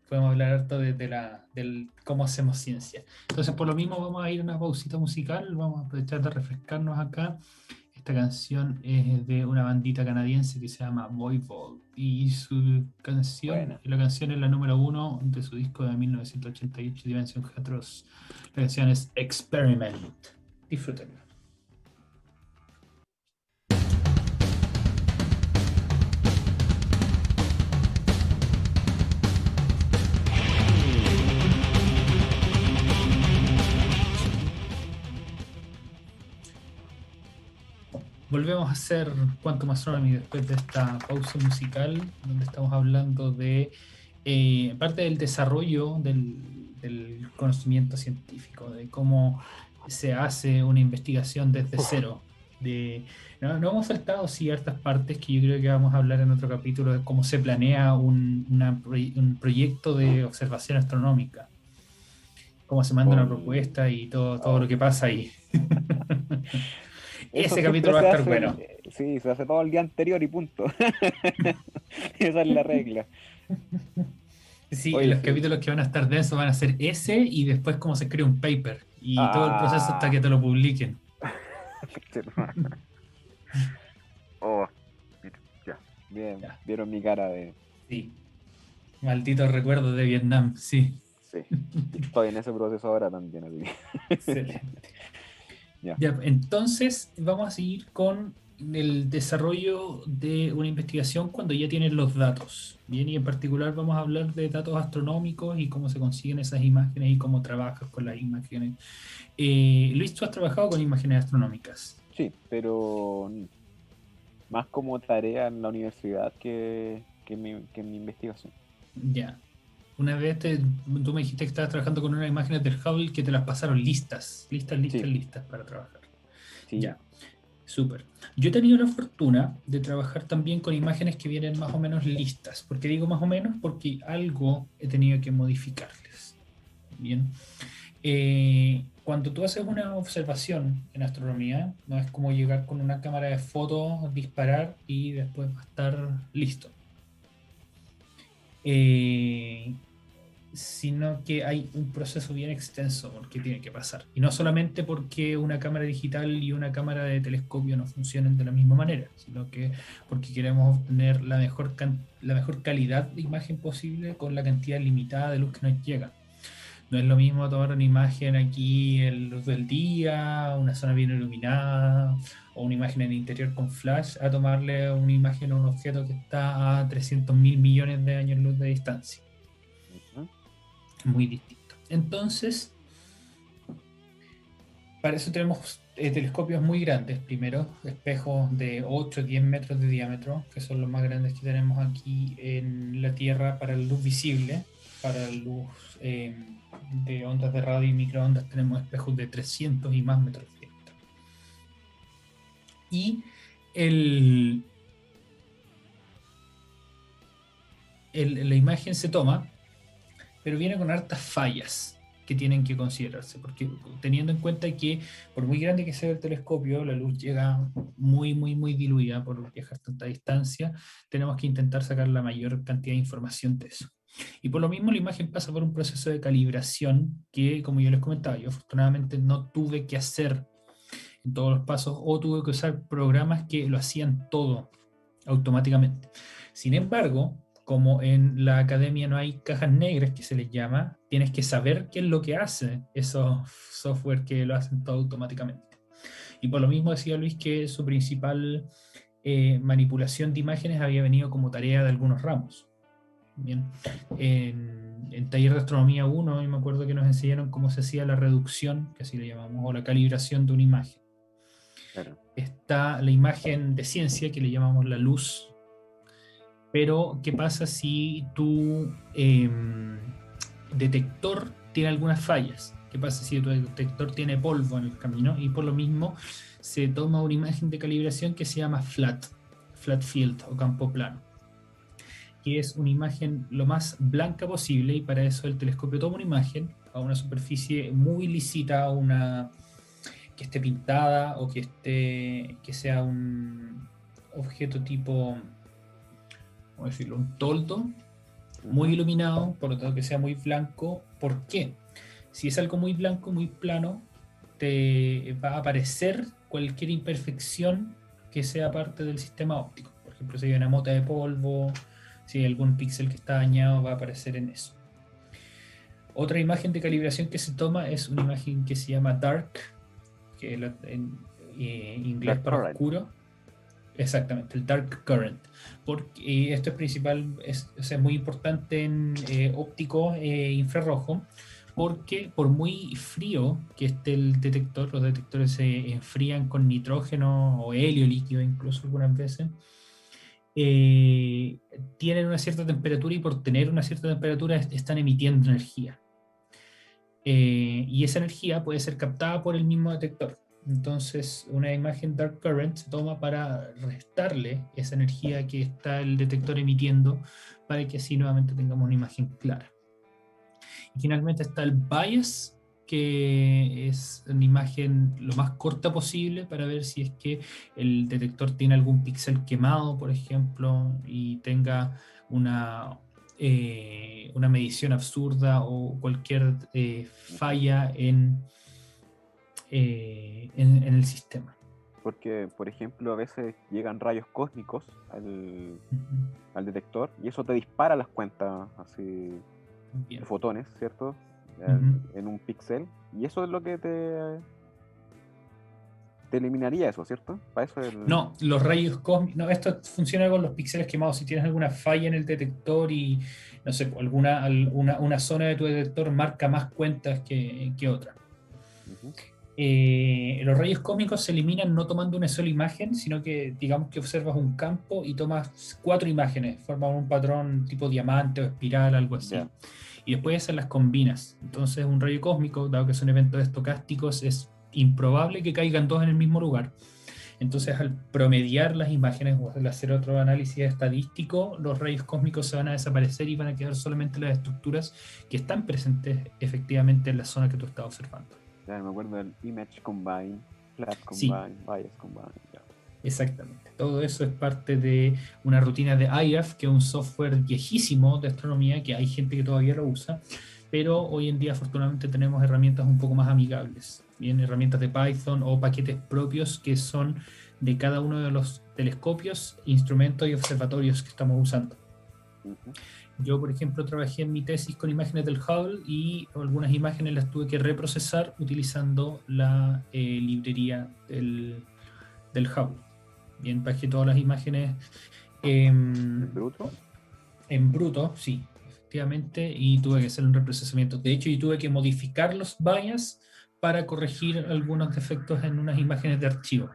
Podemos hablar harto del cómo hacemos ciencia. Entonces, por lo mismo, vamos a ir a una pausita musical. Vamos a aprovechar de refrescarnos acá. Esta canción es de una bandita canadiense que se llama Voivod. Y su canción, Buena. la canción es la número 1 de su disco de 1988, Dimension Hatros. La canción es Experiment. Disfrútenla. Volvemos a hacer Quantum Astronomy después de esta pausa musical, donde estamos hablando de parte del desarrollo del conocimiento científico, de cómo se hace una investigación desde cero. No hemos saltado ciertas partes que yo creo que vamos a hablar en otro capítulo de cómo se planea un proyecto de observación astronómica, cómo se manda una propuesta y todo lo que pasa ahí. Eso Ese siempre capítulo va a se estar hace, bueno. sí, se hace todo el día anterior y punto. Esa es la regla. Sí, Oye, los sí. capítulos que van a estar densos van a ser ese y después cómo se crea un paper y todo el proceso hasta Ah. que te lo publiquen. Oh, ya. Bien, Ya, vieron mi cara de... sí. Malditos recuerdos de Vietnam, sí. Sí, estoy en ese proceso ahora también, así que... Excelente. Ya. Ya, entonces vamos a seguir con el desarrollo de una investigación cuando ya tienes los datos. Bien, y en particular vamos a hablar de datos astronómicos y cómo se consiguen esas imágenes y cómo trabajas con las imágenes. Luis, tú has trabajado con imágenes astronómicas. Sí, pero más como tarea en la universidad que en mi investigación. Ya. Una vez tú me dijiste que estabas trabajando con unas imágenes del Hubble que te las pasaron listas, listas, listas, Sí, listas para trabajar. sí. Ya, súper. Yo he tenido la fortuna de trabajar también con imágenes que vienen más o menos listas. ¿Por qué digo más o menos? Porque algo he tenido que modificarles. Bien. Cuando tú haces una observación en astronomía, no es como llegar con una cámara de fotos, disparar y después va a estar listo. Sino que hay un proceso bien extenso por qué tiene que pasar. Y no solamente porque una cámara digital y una cámara de telescopio no funcionen de la misma manera, sino que porque queremos obtener la mejor calidad de imagen posible con la cantidad limitada de luz que nos llega. No es lo mismo tomar una imagen aquí en luz del día, una zona bien iluminada, o una imagen en el interior con flash, a tomarle una imagen a un objeto que está a 300.000 millones de años luz de distancia. Ujú. Muy distinto. Entonces, para eso tenemos telescopios muy grandes, primero, espejos de 8 o 10 metros de diámetro, que son los más grandes que tenemos aquí en la Tierra para la luz visible. Para la luz de ondas de radio y microondas tenemos espejos de 300 y más metros de diámetro. Y la imagen se toma, pero viene con hartas fallas que tienen que considerarse, porque teniendo en cuenta que por muy grande que sea el telescopio, la luz llega muy, muy, muy diluida por viajar tanta distancia, tenemos que intentar sacar la mayor cantidad de información de eso. Y por lo mismo la imagen pasa por un proceso de calibración que, como yo les comentaba, yo afortunadamente no tuve que hacer en todos los pasos o tuve que usar programas que lo hacían todo automáticamente. Sin embargo, como en la academia no hay cajas negras que se les llama, tienes que saber qué es lo que hace esos software que lo hacen todo automáticamente. Y por lo mismo decía Luis que su principal manipulación de imágenes había venido como tarea de algunos ramos. Bien. En taller de astronomía 1, yo me acuerdo que nos enseñaron cómo se hacía la reducción, que así le llamamos, o la calibración de una imagen. Claro. Está la imagen de ciencia, que le llamamos la luz. Pero, ¿qué pasa si tu detector tiene algunas fallas? ¿Qué pasa si tu detector tiene polvo en el camino? Y por lo mismo se toma una imagen de calibración que se llama flat field o campo plano, que es una imagen lo más blanca posible, y para eso el telescopio toma una imagen a una superficie muy lisita, que esté pintada o que sea un objeto tipo, ¿cómo decirlo? Un toldo muy iluminado, por lo tanto que sea muy blanco. ¿Por qué? Si es algo muy blanco, muy plano, te va a aparecer cualquier imperfección que sea parte del sistema óptico. Por ejemplo, si hay una mota de polvo, si hay algún píxel que está dañado, va a aparecer en eso. Otra imagen de calibración que se toma es una imagen que se llama dark, que en inglés Dark para current. oscuro. Exactamente, el dark current. Porque esto es principal, o sea, muy importante en óptico infrarrojo, porque por muy frío que esté el detector, los detectores se enfrían con nitrógeno o helio líquido incluso algunas veces, tienen una cierta temperatura, y por tener una cierta temperatura están emitiendo energía. Y esa energía puede ser captada por el mismo detector. Entonces, una imagen dark current se toma para restarle esa energía que está el detector emitiendo, para que así nuevamente tengamos una imagen clara. Y finalmente está el bias, que es una imagen lo más corta posible para ver si es que el detector tiene algún píxel quemado, por ejemplo, y tenga una medición absurda o cualquier falla en el sistema. Porque, por ejemplo, a veces llegan rayos cósmicos al detector y eso te dispara las cuentas así Bien. de fotones, ¿cierto? En un píxel. Y eso es lo que te eliminaría eso, ¿cierto? Para eso No, los rayos cósmicos, no, esto funciona con los píxeles quemados. Si tienes alguna falla en el detector y, no sé, una zona de tu detector marca más cuentas que otra. Los rayos cósmicos se eliminan no tomando una sola imagen, sino que digamos que observas un campo y tomas 4 imágenes, forman un patrón tipo diamante o espiral, algo así. Yeah. Y después esas las combinas. Entonces un rayo cósmico, dado que son eventos estocásticos, es improbable que caigan dos en el mismo lugar. Entonces, al promediar las imágenes o al hacer otro análisis estadístico, los rayos cósmicos se van a desaparecer y van a quedar solamente las estructuras que están presentes efectivamente en la zona que tú estás observando. Ya, me acuerdo del Image Combine, Flat Sí, Combine, Bias Combine. Yeah. exactamente. Todo eso es parte de una rutina de IAF, que es un software viejísimo de astronomía, que hay gente que todavía lo usa, pero hoy en día afortunadamente tenemos herramientas un poco más amigables. Bien, herramientas de Python o paquetes propios que son de cada uno de los telescopios, instrumentos y observatorios que estamos usando. Yo, por ejemplo, trabajé en mi tesis con imágenes del Hubble, y algunas imágenes las tuve que reprocesar utilizando la librería del Hubble. Bien, bajé todas las imágenes ¿En bruto? en bruto, sí, efectivamente, y tuve que hacer un reprocesamiento. De hecho, yo tuve que modificar los bias para corregir algunos defectos en unas imágenes de archivo.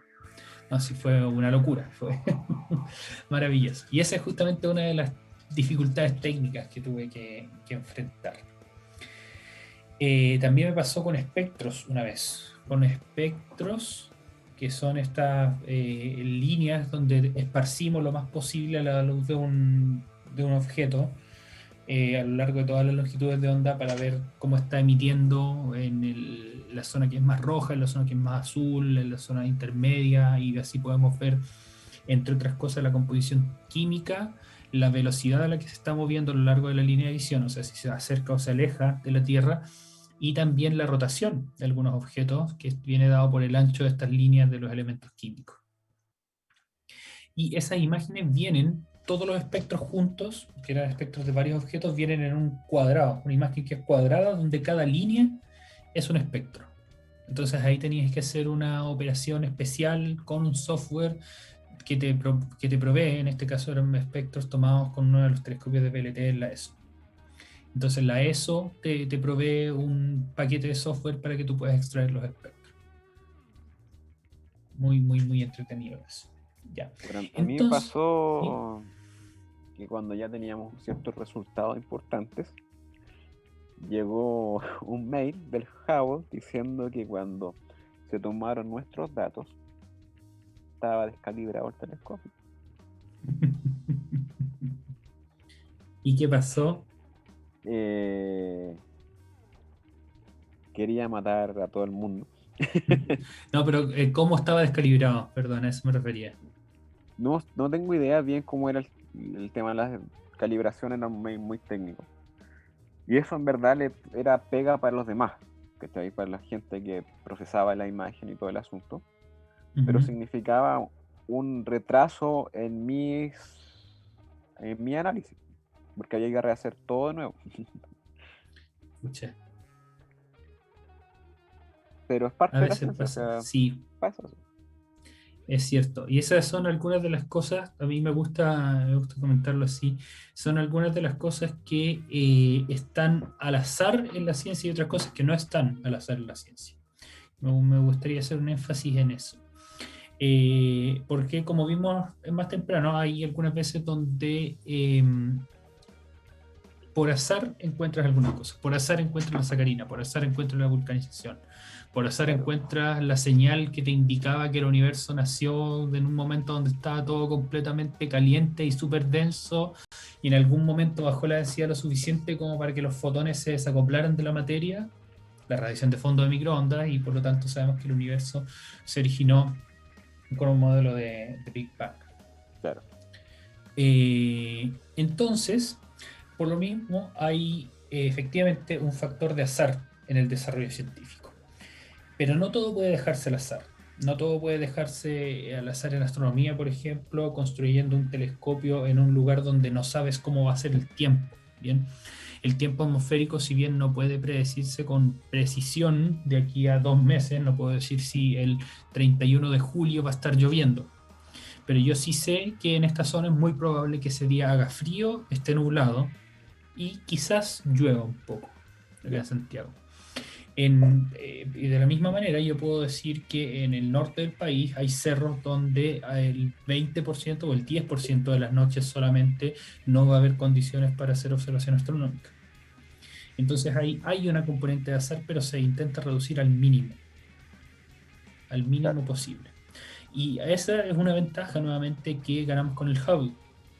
Así fue una locura, fue maravilloso. Y esa es justamente una de las dificultades técnicas que tuve que enfrentar. También me pasó con espectros una vez. Con espectros, que son estas líneas donde esparcimos lo más posible a la luz de un objeto a lo largo de todas las longitudes de onda, para ver cómo está emitiendo en la zona que es más roja, en la zona que es más azul, en la zona intermedia, y así podemos ver, entre otras cosas, la composición química, la velocidad a la que se está moviendo a lo largo de la línea de visión, o sea, si se acerca o se aleja de la Tierra, y también la rotación de algunos objetos, que viene dado por el ancho de estas líneas de los elementos químicos. Y esas imágenes vienen, todos los espectros juntos, que eran espectros de varios objetos, vienen en un cuadrado, una imagen que es cuadrada, donde cada línea es un espectro. Entonces ahí tenías que hacer una operación especial con un software que te provee. En este caso eran espectros tomados con uno de los telescopios de PLT en la ESO. Entonces la ESO te provee un paquete de software para que tú puedas extraer los espectros. Muy, muy, muy entretenido eso. Ya. Bueno, a mí me Entonces, ¿sí? pasó que cuando ya teníamos ciertos resultados importantes, llegó un mail del Hubble diciendo que cuando se tomaron nuestros datos estaba descalibrado el telescopio. ¿Y qué pasó? Quería matar a todo el mundo. No, pero ¿cómo estaba descalibrado? Perdón, a eso me refería. No tengo idea bien cómo era el tema de las calibraciones, era muy técnico. Y eso en verdad era pega para los demás, ¿cachai? Para la gente que procesaba la imagen y todo el asunto. Pero significaba un retraso en mi análisis, porque había que rehacer todo de nuevo. Pucha, Pero es a parte de la veces ciencia, o pasa. sea, Sí, pasa eso. es cierto. Y esas son algunas de las cosas, a mí me gusta comentarlo así, son algunas de las cosas que están al azar en la ciencia y otras cosas que no están al azar en la ciencia. Me gustaría hacer un énfasis en eso. Porque como vimos más temprano, hay algunas veces donde por azar encuentras algunas cosas. Por azar encuentras la sacarina, por azar encuentras la vulcanización, por azar Claro, encuentras la señal que te indicaba que el universo nació en un momento donde estaba todo completamente caliente y súper denso, y en algún momento bajó la densidad lo suficiente como para que los fotones se desacoplaran de la materia, la radiación de fondo de microondas, y por lo tanto sabemos que el universo se originó con un modelo de Big Bang. claro. Entonces, por lo mismo, hay efectivamente un factor de azar en el desarrollo científico. Pero no todo puede dejarse al azar. No todo puede dejarse al azar en astronomía, por ejemplo, construyendo un telescopio en un lugar donde no sabes cómo va a ser el tiempo. Bien, el tiempo atmosférico, si bien no puede predecirse con precisión de aquí a 2 meses, no puedo decir si el 31 de julio va a estar lloviendo. Pero yo sí sé que en esta zona es muy probable que ese día haga frío, esté nublado y quizás llueva un poco acá en Ya, Santiago. Y de la misma manera yo puedo decir que en el norte del país hay cerros donde el 20% o el 10% de las noches solamente no va a haber condiciones para hacer observación astronómica. Entonces hay una componente de azar, pero se intenta reducir al claro. mínimo posible. Y esa es una ventaja nuevamente que ganamos con el Hubble.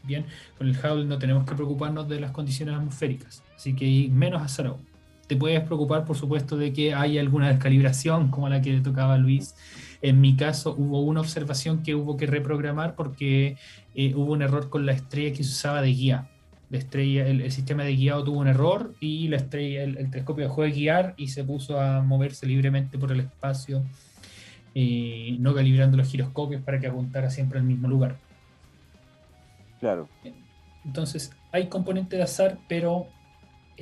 Bien, con el Hubble no tenemos que preocuparnos de las condiciones atmosféricas, así que hay menos azar aún. Te puedes preocupar, por supuesto, de que haya alguna descalibración como la que le tocaba a Luis. En mi caso, hubo una observación que hubo que reprogramar porque hubo un error con la estrella que se usaba de guía. La estrella, el sistema de guiado tuvo un error y la estrella, el telescopio dejó de guiar y se puso a moverse libremente por el espacio, no calibrando los giroscopios para que apuntara siempre al mismo lugar. Claro, Entonces, hay componente de azar, pero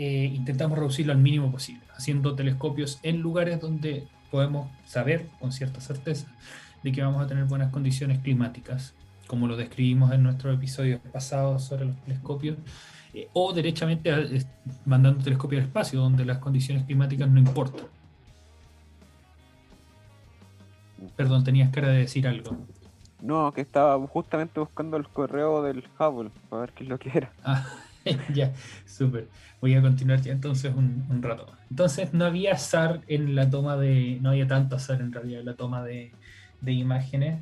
intentamos reducirlo al mínimo posible, haciendo telescopios en lugares donde podemos saber con cierta certeza de que vamos a tener buenas condiciones climáticas, como lo describimos en nuestros episodios pasados sobre los telescopios, o derechamente mandando telescopios al espacio, donde las condiciones climáticas no importan. Perdón, tenías cara de decir algo. no, que estaba justamente buscando el correo del Hubble para ver qué es lo que era. Ah, ya, súper. Voy a continuar ya entonces un rato más. Entonces no había azar en la toma de, no había tanto azar en realidad en la toma de imágenes.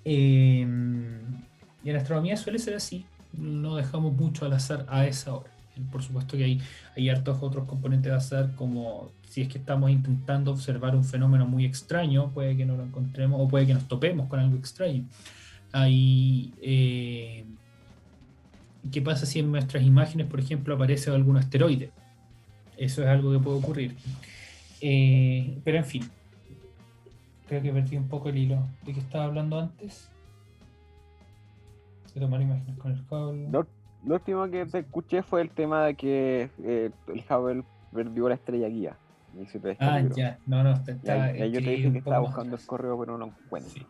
Y en astronomía suele ser así, no dejamos mucho al azar a esa hora. Por supuesto que hay hartos otros componentes de azar, como si es que estamos intentando observar un fenómeno muy extraño, puede que no lo encontremos o puede que nos topemos con algo extraño. Hay ¿qué pasa si en nuestras imágenes, por ejemplo, aparece algún asteroide? Eso es algo que puede ocurrir. Pero en fin, creo que perdí un poco el hilo. ¿De qué estaba hablando antes? De tomar imágenes con el Hubble. Lo último que te escuché fue el tema de que el Hubble perdió la estrella guía y se te descalibró. Ya, no, Y ahí yo te quería ir dije que un estaba poco más buscando el atrás. correo, pero no lo encuentro. Sí.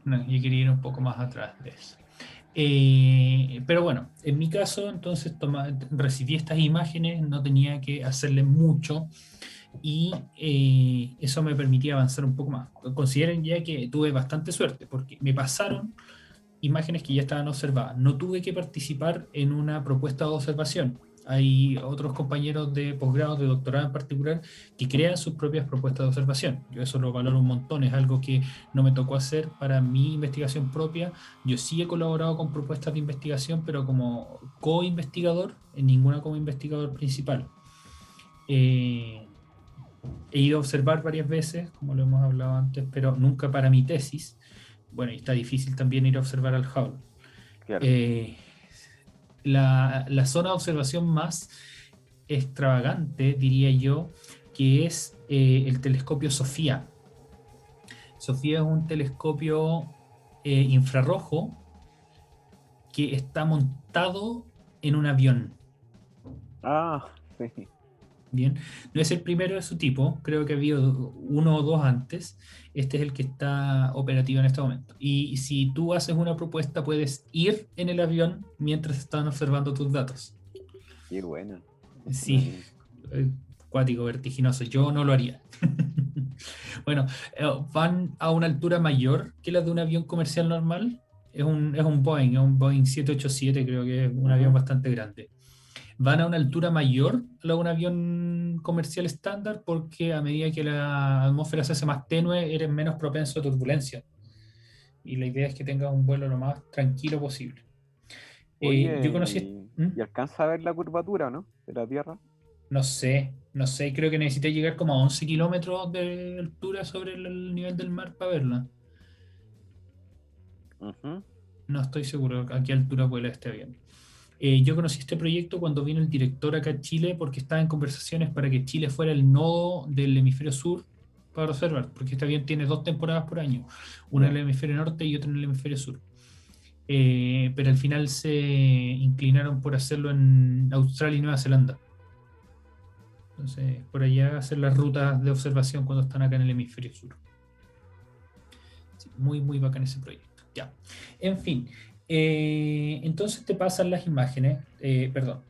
No, yo quería ir un poco más atrás de eso. Pero bueno, en mi caso, entonces recibí estas imágenes, no tenía que hacerle mucho y eso me permitía avanzar un poco más. Consideren ya que tuve bastante suerte porque me pasaron imágenes que ya estaban observadas. No tuve que participar en una propuesta de observación. Hay otros compañeros de posgrado, de doctorado en particular, que crean sus propias propuestas de observación. Yo eso lo valoro un montón, es algo que no me tocó hacer para mi investigación propia. Yo sí he colaborado con propuestas de investigación, pero como co-investigador, en ninguna como investigador principal. Eh, He ido a observar varias veces, como lo hemos hablado antes, pero nunca para mi tesis. Bueno, y está difícil también ir a observar al Hubble. Claro. Eh, la zona de observación más extravagante, diría yo, que es el telescopio Sofía. Sofía es un telescopio infrarrojo que está montado en un avión. Ah, sí. Bien, no es el primero de su tipo, creo que ha habido uno o dos antes. Este es el que está operativo en este momento. Y si tú haces una propuesta, puedes ir en el avión mientras están observando tus datos. Qué buena. Sí, cuático, vertiginoso. Yo no lo haría. Bueno, van a una altura mayor que la de un avión comercial normal. Es un Boeing 787, creo que es un avión Ujú. bastante grande. Van a una altura mayor a la de un avión comercial estándar porque a medida que la atmósfera se hace más tenue, eres menos propenso a turbulencia. Y la idea es que tengas un vuelo lo más tranquilo posible. Yo Oye, conocí, y alcanza a ver la curvatura, ¿no? De la Tierra. no sé, creo que necesité llegar como a 11 kilómetros de altura sobre el nivel del mar para verla. Ujú. No estoy seguro a qué altura vuela este avión. Yo conocí este proyecto cuando vino el director acá a Chile porque estaba en conversaciones para que Chile fuera el nodo del hemisferio sur para observar, porque este avión tiene dos temporadas por año, una en Ya. el hemisferio norte y otra en el hemisferio sur. Pero al final se inclinaron por hacerlo en Australia y Nueva Zelanda. Entonces, por allá hacer las rutas de observación cuando están acá en el hemisferio sur. Sí, muy, muy bacán ese proyecto. Ya. En fin, entonces te pasan las imágenes, perdón,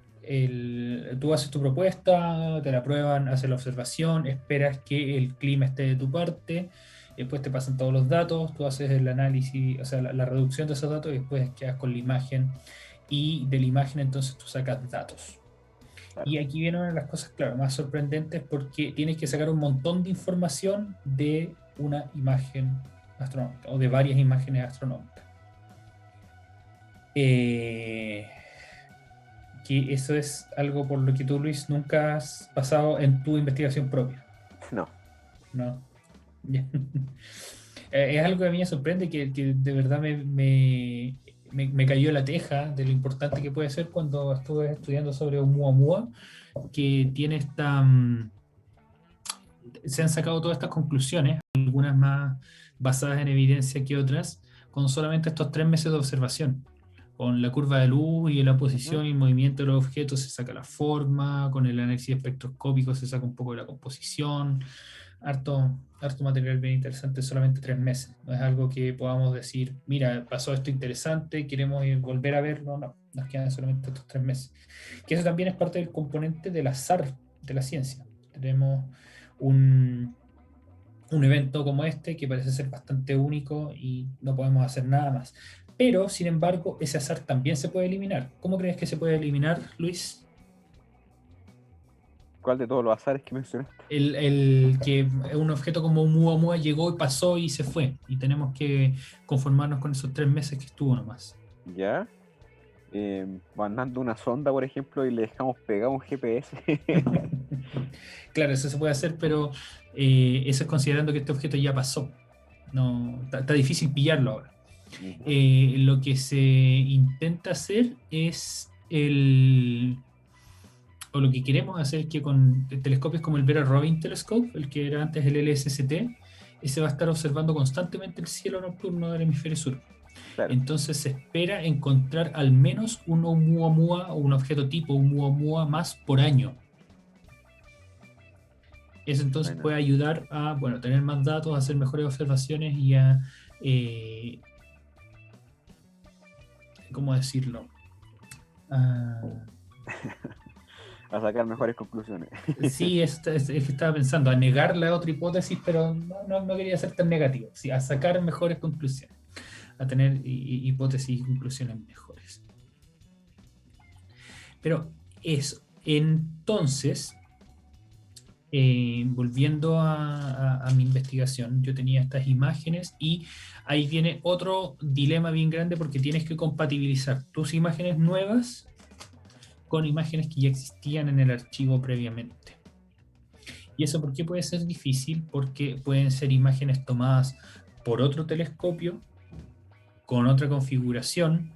tú haces tu propuesta, te la aprueban, haces la observación, esperas que el clima esté de tu parte, después te pasan todos los datos, tú haces el análisis, o sea, la reducción de esos datos y después quedas con la imagen y de la imagen entonces tú sacas datos. Claro. Y aquí viene una de las cosas, claro, más sorprendentes porque tienes que sacar un montón de información de una imagen astronómica o de varias imágenes astronómicas. Eh, que eso es algo por lo que tú, Luis, nunca has pasado en tu investigación propia, No. ¿no? Es algo que a mí me sorprende, que de verdad me cayó la teja de lo importante que puede ser cuando estuve estudiando sobre Oumuamua, que tiene esta... se han sacado todas estas conclusiones, algunas más basadas en evidencia que otras, con solamente estos 3 meses de observación. Con la curva de luz y la Ujú. posición y el movimiento de los objetos se saca la forma, con el análisis espectroscópico se saca un poco de la composición. Harto material bien interesante, solamente 3 meses. No es algo que podamos decir, mira, pasó esto interesante, queremos volver a verlo. No, nos quedan solamente estos 3 meses. Que eso también es parte del componente del azar de la ciencia. Tenemos un, un evento como este que parece ser bastante único y no podemos hacer nada más. Pero, sin embargo, ese azar también se puede eliminar. ¿Cómo crees que se puede eliminar, Luis? ¿Cuál de todos los azares que mencionaste? El que un objeto como Oumuamua llegó y pasó y se fue. Y tenemos que conformarnos con esos 3 meses que estuvo nomás. Ya. Mandando una sonda, por ejemplo, y le dejamos pegado un GPS. Claro, eso se puede hacer, pero eso es considerando que este objeto ya pasó. No, está difícil pillarlo ahora. Ujú. Lo que se intenta hacer es o lo que queremos hacer es que con telescopios como el Vera Rubin Telescope, el que era antes el LSST, ese va a estar observando constantemente el cielo nocturno del hemisferio sur. Claro. Entonces se espera encontrar al menos un Oumuamua o un objeto tipo Oumuamua más por año. Eso entonces Bueno. puede ayudar a, bueno, tener más datos, a hacer mejores observaciones y a, eh, ¿cómo decirlo? A A sacar mejores conclusiones. Sí, es que estaba pensando a negar la otra hipótesis, pero no quería ser tan negativo. Sí, a sacar mejores conclusiones, a tener hipótesis y conclusiones mejores. Pero eso, Entonces, volviendo a mi investigación, yo tenía estas imágenes y ahí viene otro dilema bien grande porque tienes que compatibilizar tus imágenes nuevas con imágenes que ya existían en el archivo previamente. ¿Y eso por qué puede ser difícil? Porque pueden ser imágenes tomadas por otro telescopio, con otra configuración,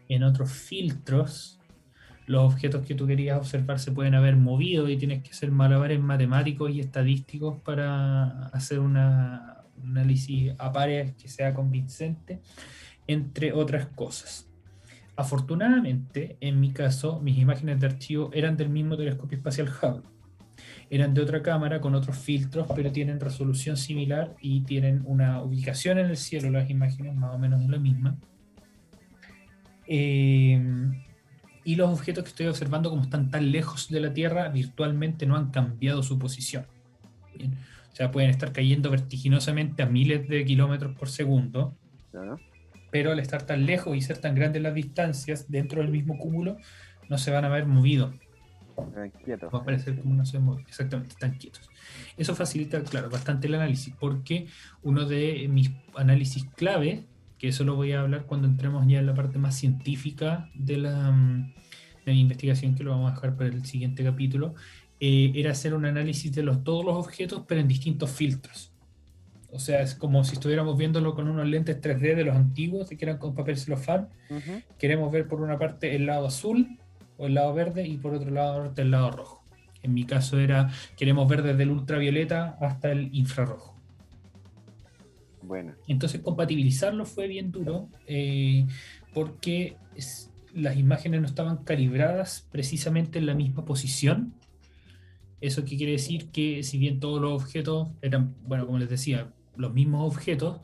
en otros filtros. Los objetos que tú querías observar se pueden haber movido y tienes que hacer malabares matemáticos y estadísticos para hacer un análisis a pares que sea convincente, entre otras cosas. Afortunadamente, en mi caso, mis imágenes de archivo eran del mismo telescopio espacial Hubble. Eran de otra cámara con otros filtros, pero tienen resolución similar y tienen una ubicación en el cielo, las imágenes más o menos la misma. Y los objetos que estoy observando, como están tan lejos de la Tierra, virtualmente no han cambiado su posición. Bien. O sea, pueden estar cayendo vertiginosamente a miles de kilómetros por segundo, pero al estar tan lejos y ser tan grandes las distancias dentro del mismo cúmulo, no se van a haber movido. Quietos. Va a parecer como no se mueve. Exactamente, están quietos. Eso facilita, claro, bastante el análisis, porque uno de mis análisis clave, que eso lo voy a hablar cuando entremos ya en la parte más científica de mi investigación, que lo vamos a dejar para el siguiente capítulo, era hacer un análisis de todos los objetos, pero en distintos filtros. O sea, es como si estuviéramos viéndolo con unos lentes 3D de los antiguos, que eran con papel celofán. Queremos ver por una parte el lado azul o el lado verde y por otro lado el lado rojo. En mi caso queremos ver desde el ultravioleta hasta el infrarrojo. Bueno. Entonces compatibilizarlo fue bien duro porque las imágenes no estaban calibradas precisamente en la misma posición. ¿Eso qué quiere decir? Que si bien todos los objetos eran, bueno, como les decía, los mismos objetos,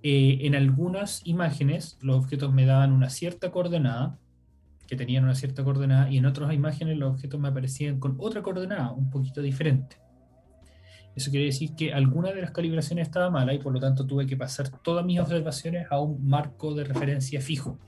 en algunas imágenes los objetos me daban una cierta coordenada, que tenían una cierta coordenada, y en otras imágenes los objetos me aparecían con otra coordenada, un poquito diferente. Eso quiere decir que alguna de las calibraciones estaba mala y por lo tanto tuve que pasar todas mis observaciones a un marco de referencia fijo,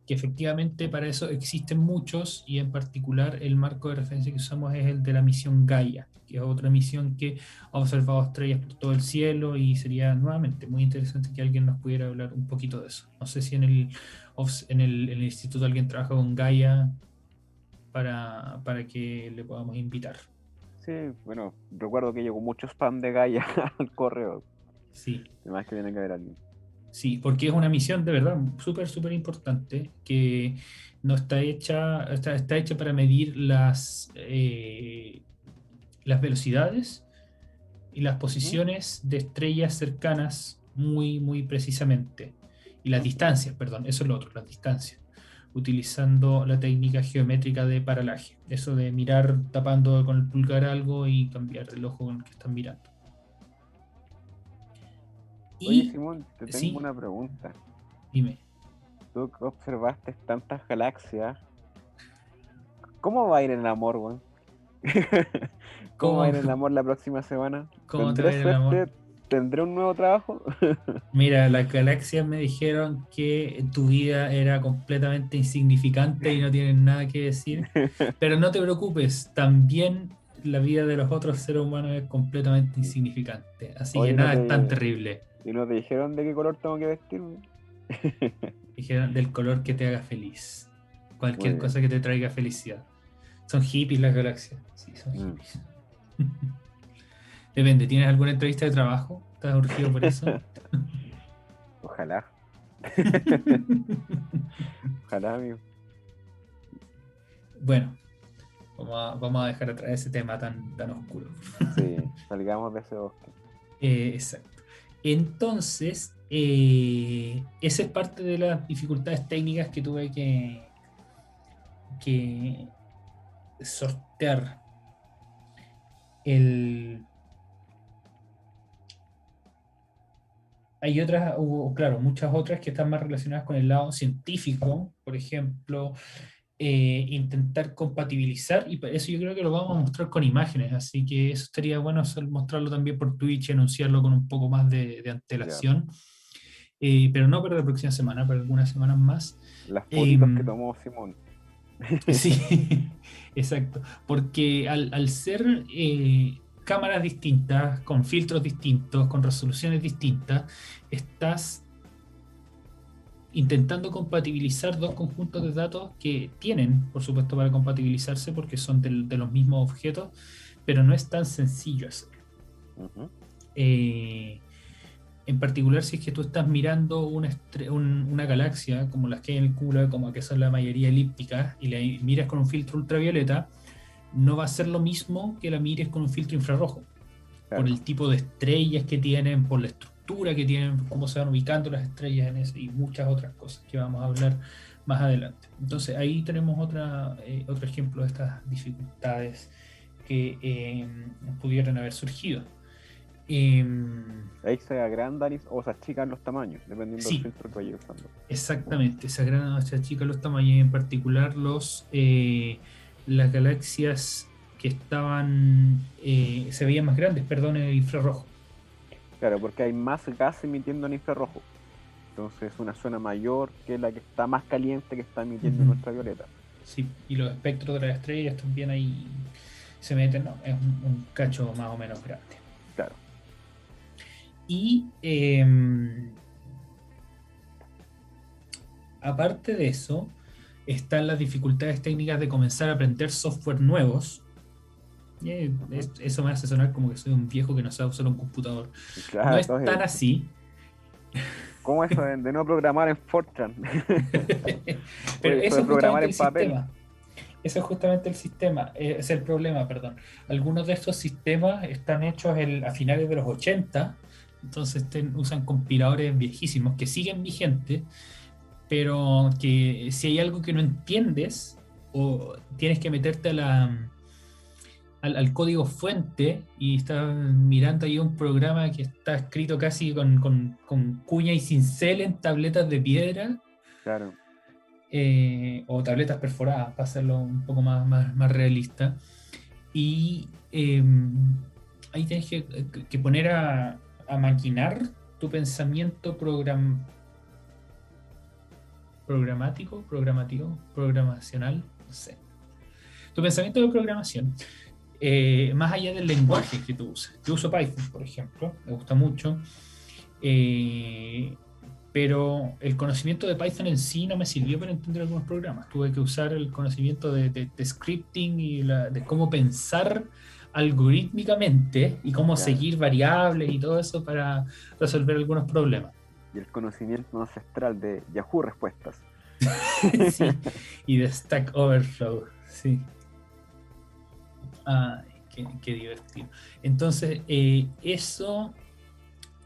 que efectivamente para eso existen muchos, y en particular el marco de referencia que usamos es el de la misión Gaia, que es otra misión que ha observado estrellas por todo el cielo, y sería nuevamente muy interesante que alguien nos pudiera hablar un poquito de eso. No sé si en el instituto alguien trabaja con Gaia para que le podamos invitar. Sí, bueno, recuerdo que llegó mucho spam de Gaia al correo. Sí. Además que tiene que haber alguien. Sí, porque es una misión de verdad súper importante, que no está hecha, está hecha para medir las velocidades y las posiciones de estrellas cercanas muy precisamente. Y las distancias, perdón, eso es lo otro, las distancias, utilizando la técnica geométrica de paralaje. Eso de mirar tapando con el pulgar algo y cambiar el ojo con el que están mirando. Oye, Simón, te tengo ¿sí? una pregunta. Dime. Tú que observaste tantas galaxias, ¿cómo va a ir el amor, weón? ¿Cómo va a ir el amor la próxima semana? ¿Cómo te va a ir el amor? ¿Tendré un nuevo trabajo? Mira, las galaxias me dijeron que tu vida era completamente insignificante y no tienen nada que decir. Pero no te preocupes, también la vida de los otros seres humanos es completamente insignificante. Así que nada es tan terrible. ¿Y no te dijeron de qué color tengo que vestirme? Dijeron del color que te haga feliz. Cualquier cosa que te traiga felicidad. Son hippies las galaxias. Sí, son hippies. Depende, ¿tienes alguna entrevista de trabajo? ¿Estás urgido por eso? Ojalá. Ojalá, amigo. Bueno, vamos a dejar atrás ese tema tan oscuro. Sí, salgamos de ese bosque. Exacto. Entonces, esa es parte de las dificultades técnicas que tuve que sortear. Hay otras, claro, muchas otras que están más relacionadas con el lado científico, por ejemplo, intentar compatibilizar, y para eso yo creo que lo vamos a mostrar con imágenes, así que eso estaría bueno mostrarlo también por Twitch y anunciarlo con un poco más de antelación, pero no para la próxima semana, para algunas semanas más. Las fotitos que tomó Simón. Sí, exacto. Porque al ser cámaras distintas, con filtros distintos, con resoluciones distintas, estás intentando compatibilizar dos conjuntos de datos que tienen, por supuesto, para compatibilizarse porque son de los mismos objetos, pero no es tan sencillo hacerlo. Ujú. Eh, en particular, si es que tú estás mirando una galaxia, como las que hay en el cúmulo, como que son la mayoría elípticas, y la miras con un filtro ultravioleta, no va a ser lo mismo que la mires con un filtro infrarrojo, por Claro. el tipo de estrellas que tienen, por la estructura que tienen, cómo se van ubicando las estrellas en eso, y muchas otras cosas que vamos a hablar más adelante. Entonces ahí tenemos otro ejemplo de estas dificultades que pudieran haber surgido. Ahí se agrandan o se achican los tamaños, dependiendo del Sí, filtro que vaya usando. exactamente, se agrandan o se achican los tamaños, y en particular las galaxias que se veían más grandes, perdón, en el infrarrojo. Claro, porque hay más gas emitiendo en infrarrojo. Entonces es una zona mayor que la que está más caliente que está emitiendo en Ujú. ultravioleta. Sí, y los espectros de las estrellas también ahí se meten, ¿no? Es un cacho más o menos grande. Claro. Y aparte de eso, están las dificultades técnicas de comenzar a aprender software nuevos. Ujú. Eso me hace sonar como que soy un viejo que no sabe usar un computador. No Claro, es tan entonces, así, ¿cómo eso de no programar en Fortran? pero Oye, eso eso de es programar justamente en el papel. sistema. Eso es justamente el sistema, es el problema, perdón. Algunos de estos sistemas están hechos a finales de los 80, entonces usan compiladores viejísimos que siguen vigentes, pero que si hay algo que no entiendes o tienes que meterte al código fuente y estás mirando ahí un programa que está escrito casi con cuña y cincel en tabletas de piedra, Claro. o tabletas perforadas, para hacerlo un poco más realista. Y ahí tienes que poner a maquinar tu pensamiento programativo, programacional, no sé. Tu pensamiento de programación, más allá del lenguaje que tú usas. Yo uso Python, por ejemplo, me gusta mucho. eh, pero el conocimiento de Python en sí no me sirvió para entender algunos programas. Tuve que usar el conocimiento de scripting y de cómo pensar algorítmicamente y cómo Claro. seguir variables y todo eso para resolver algunos problemas. Y el conocimiento ancestral de Yahoo Respuestas. Sí, y de Stack Overflow, sí. Ay, qué divertido. Entonces, eso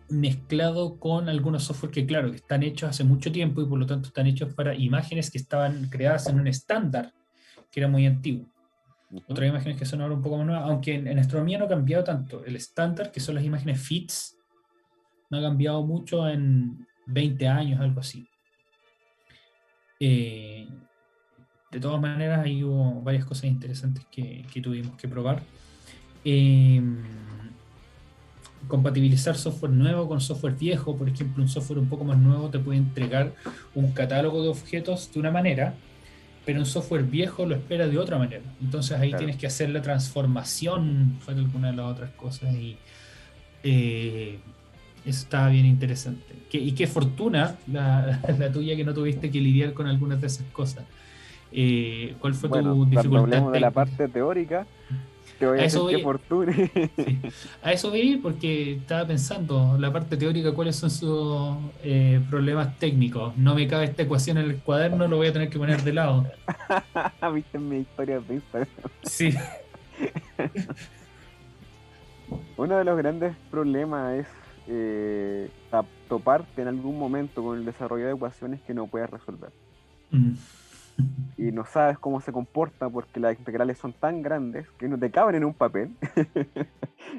mezclado con algunos software que, claro, que están hechos hace mucho tiempo y por lo tanto están hechos para imágenes que estaban creadas en un estándar que era muy antiguo. Ujú. Otras imágenes que son ahora un poco más nuevas, aunque en astronomía no ha cambiado tanto. El estándar, que son las imágenes FITS, no ha cambiado mucho en 20 años, algo así. Eh, de todas maneras, ahí hubo varias cosas interesantes que tuvimos que probar. Eh, Compatibilizar software nuevo con software viejo. Por ejemplo, un software un poco más nuevo te puede entregar un catálogo de objetos de una manera, pero un software viejo lo espera de otra manera. Entonces ahí Claro. tienes que hacer la transformación, fue alguna de las otras cosas, y eso estaba bien interesante. Y qué fortuna la tuya que no tuviste que lidiar con algunas de esas cosas. ¿Cuál fue Bueno, tu cuando dificultad hablemos de la técnica? parte teórica, te voy a A eso decir qué voy, fortuna. sí. A eso vi porque estaba pensando, la parte teórica, cuáles son sus problemas técnicos. No me cabe esta ecuación en el cuaderno, lo voy a tener que poner de lado. Viste mi historia de Instagram. Sí. Uno de los grandes problemas es toparte en algún momento con el desarrollo de ecuaciones que no puedes resolver. Mm. Y no sabes cómo se comporta porque las integrales son tan grandes que no te caben en un papel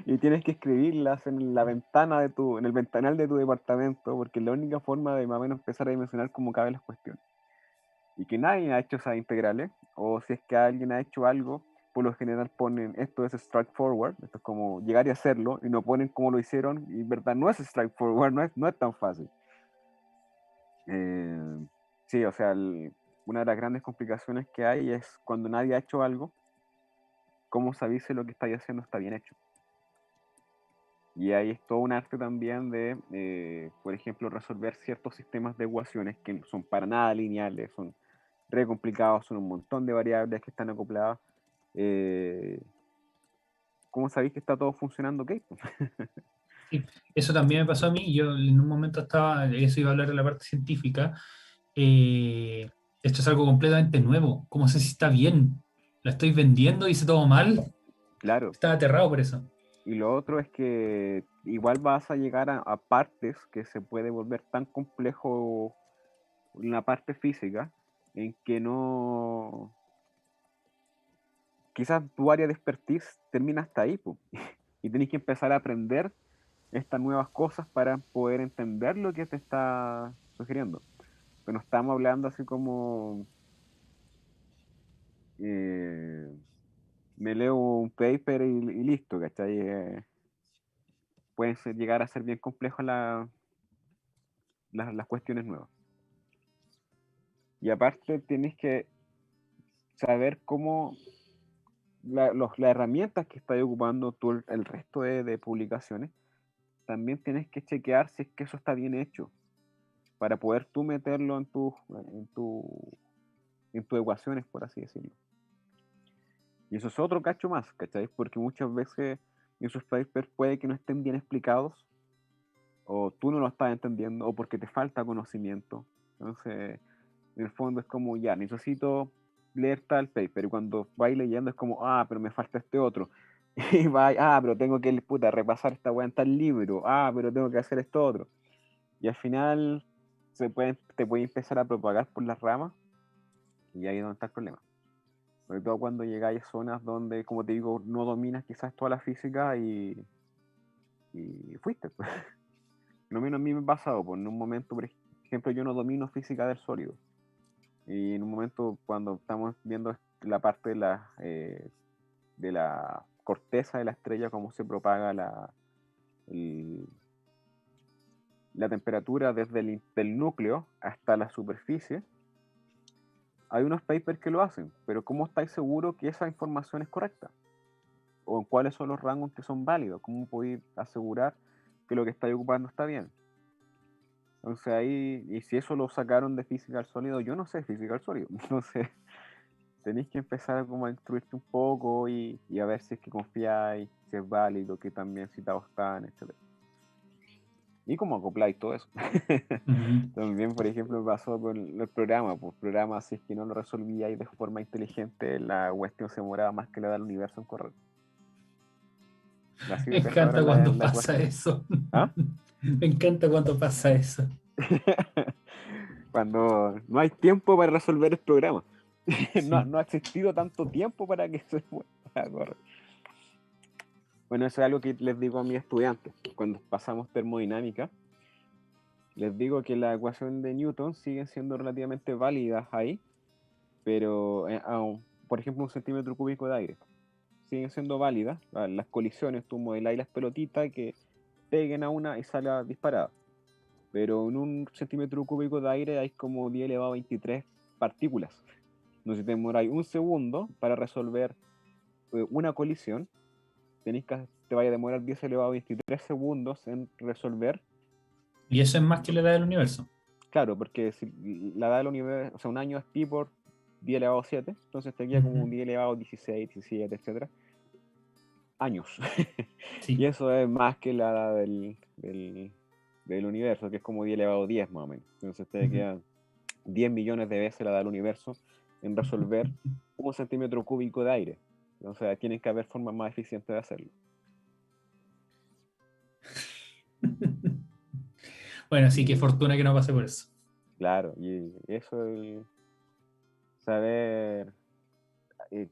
y tienes que escribirlas en la ventana en el ventanal de tu departamento porque es la única forma de más o menos empezar a dimensionar cómo caben las cuestiones. Y que nadie ha hecho esas integrales, o si es que alguien ha hecho algo, por lo general ponen esto es straightforward, esto es como llegar y hacerlo, y no ponen cómo lo hicieron, y en verdad no es straightforward, no es tan fácil. Eh, sí, o sea, una de las grandes complicaciones que hay es cuando nadie ha hecho algo, ¿cómo sabéis si lo que estáis haciendo está bien hecho? Y ahí es todo un arte también de, por ejemplo, resolver ciertos sistemas de ecuaciones que no son para nada lineales, son re complicados, son un montón de variables que están acopladas. Eh, ¿Cómo sabéis que está todo funcionando ok? Sí, eso también me pasó a mí. Yo en un momento estaba, eso iba a hablar de la parte científica. eh, Esto es algo completamente nuevo. ¿Cómo sé si está bien? ¿La estoy vendiendo? ¿Hice todo mal? Claro. Estaba aterrado por eso. Y lo otro es que igual vas a llegar a partes que se puede volver tan complejo la parte física en que no, quizás tu área de expertise termina hasta ahí, po. Y tenés que empezar a aprender estas nuevas cosas para poder entender lo que te está sugiriendo. Pero no estamos hablando así como eh, me leo un paper y listo, ¿cachai? Pueden llegar a ser bien complejas las cuestiones nuevas. Y aparte tienes que saber cómo las herramientas que estás ocupando tú el resto de publicaciones, también tienes que chequear si es que eso está bien hecho para poder tú meterlo en tus ecuaciones, por así decirlo. Y eso es otro cacho más, ¿cachai? Porque muchas veces esos papers puede que no estén bien explicados, o tú no lo estás entendiendo, o porque te falta conocimiento. Entonces, en el fondo es como, ya, necesito leer tal paper, y cuando vais leyendo es como, ah, pero me falta este otro. Y vais, ah, pero tengo que, puta, repasar esta weá en tal libro, ah, pero tengo que hacer esto otro. Y al final te puede empezar a propagar por las ramas, y ahí es donde está el problema. Sobre todo cuando llegáis a zonas donde, como te digo, no dominas quizás toda la física y fuiste. Pues. Lo menos a mí me ha pasado, pues en un momento, por ejemplo, yo no domino física del sólido. Y en un momento, cuando estamos viendo la parte de la corteza de la estrella, cómo se propaga el- la temperatura desde del núcleo hasta la superficie, hay unos papers que lo hacen, pero ¿cómo estáis seguros que esa información es correcta? ¿O en cuáles son los rangos que son válidos? ¿Cómo podéis asegurar que lo que estáis ocupando está bien? Entonces ahí, y si eso lo sacaron de física al sólido, yo no sé física al sólido. Entonces tenéis que empezar a como a instruirte un poco y a ver si es que confiáis, si es válido, que también citados están, etc. Y cómo acopláis todo eso. Ujú. También, por ejemplo, me pasó con el programa. Pues programa, si es que no lo resolvíais de forma inteligente, la cuestión se demoraba más que la del universo en correr. Así Me de pesada era encanta la, cuando la pasa ecuación. eso. ¿Ah? Me encanta cuando pasa eso. Cuando no hay tiempo para resolver el programa. No, Sí. no ha existido tanto tiempo para que se pueda correr. Bueno, eso es algo que les digo a mis estudiantes. Cuando pasamos termodinámica, les digo que la ecuación de Newton siguen siendo relativamente válidas ahí, pero por ejemplo un centímetro cúbico de aire siguen siendo válidas. Las colisiones, tú modeláis las pelotitas que peguen a una y salga disparada. Pero en un centímetro cúbico de aire hay como 10 elevado a 23 partículas. Entonces, si te demoráis un segundo para resolver una colisión, te vaya a demorar 10 elevado a 23 segundos en resolver. Y eso es más que la edad del universo. Claro, porque si la edad del universo, o sea, un año es pi por 10 elevado a 7, entonces te queda como Ujú. un 10 elevado a 16, 17, etcétera, años. Y Sí. eso es más que la edad del universo, que es como 10 elevado a 10 más o menos. Entonces te Ujú. quedan 10 millones de veces la edad del universo en resolver un centímetro cúbico de aire. O sea, tienen que haber formas más eficientes de hacerlo. Bueno, sí, qué Y fortuna que no pasé por eso. claro, y eso es saber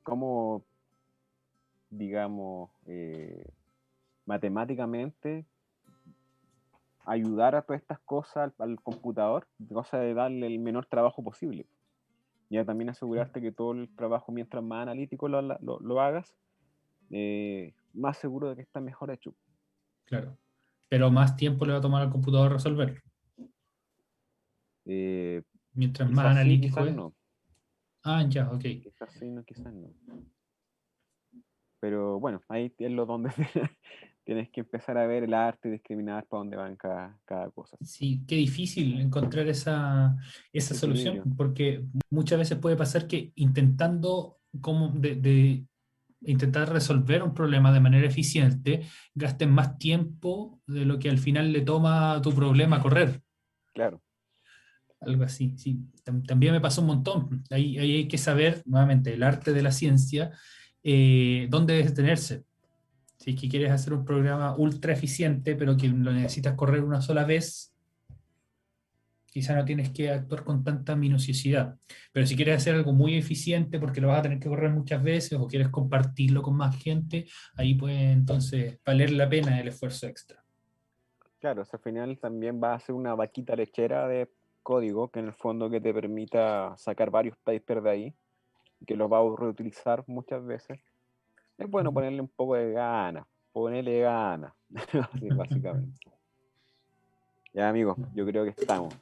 cómo, digamos, matemáticamente ayudar a todas estas cosas al computador, cosa de darle el menor trabajo posible. Y también asegurarte que todo el trabajo, mientras más analítico lo hagas, más seguro de que está mejor hecho. Claro. Pero más tiempo le va a tomar al computador resolver. Eh, Mientras más Quizás sí, analítico quizás es. no. Ah, ya, ok. Quizás sí, no, quizás no. Pero bueno, ahí es lo donde tienes que empezar a ver el arte y discriminar para dónde van cada cosa. Sí, qué difícil encontrar esa Ese solución, equilibrio, porque muchas veces puede pasar que intentando como de intentar resolver un problema de manera eficiente, gasten más tiempo de lo que al final le toma a tu problema correr. claro, Algo así, sí. También me pasó un montón. Ahí hay que saber, nuevamente, el arte de la ciencia, dónde detenerse. Si es que quieres hacer un programa ultra eficiente, pero que lo necesitas correr una sola vez, quizá no tienes que actuar con tanta minuciosidad. Pero si quieres hacer algo muy eficiente porque lo vas a tener que correr muchas veces o quieres compartirlo con más gente, ahí puede entonces valer la pena el esfuerzo extra. claro, o sea, al final también va a ser una vaquita lechera de código que en el fondo que te permita sacar varios papers de ahí, que los vas a reutilizar muchas veces. Es bueno ponerle un poco de ganas, ponerle ganas, así básicamente. Ya amigos, yo creo que estamos.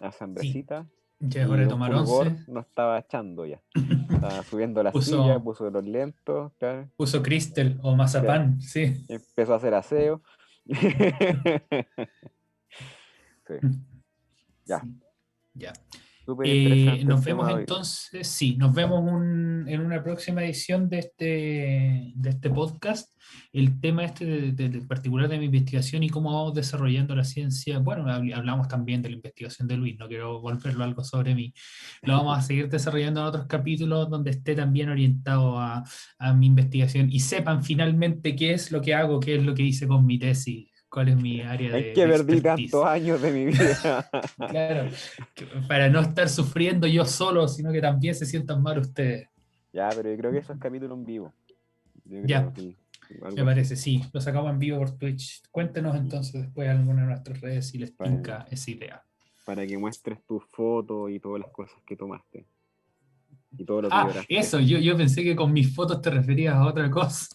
Hace Sí, hambrecita ya es hora y de Don tomar Fulgor once. nos estaba echando ya. Estaba subiendo la silla, Puso, puso los lentos, claro, puso Crystal o claro, mazapán, sí. empezó a hacer aseo. Sí, ya, Sí, ya. súper interesante el Nos tema vemos de hoy día. entonces, sí, nos vemos en una próxima edición de este podcast. El tema de particular de mi investigación y cómo vamos desarrollando la ciencia. Bueno, hablamos también de la investigación de Luis, no quiero volverlo algo sobre mí. Lo vamos a seguir desarrollando en otros capítulos donde esté también orientado a mi investigación y sepan finalmente qué es lo que hago, qué es lo que hice con mi tesis, cuál es mi área ¿En de qué perdí expertise. tantos años de mi vida? Claro, para no estar sufriendo yo solo, sino que también se sientan mal ustedes. Ya, pero yo creo que eso es capítulo en vivo. Yo creo, Ya, sí, algo me así. parece, sí. Lo sacamos en vivo por Twitch. Cuéntenos entonces después en alguna de nuestras redes si les Para, tinca esa idea. para que muestres tus fotos y todas las cosas que tomaste y todo lo que Ah, lloraste. eso, yo pensé que con mis fotos te referías a otra cosa.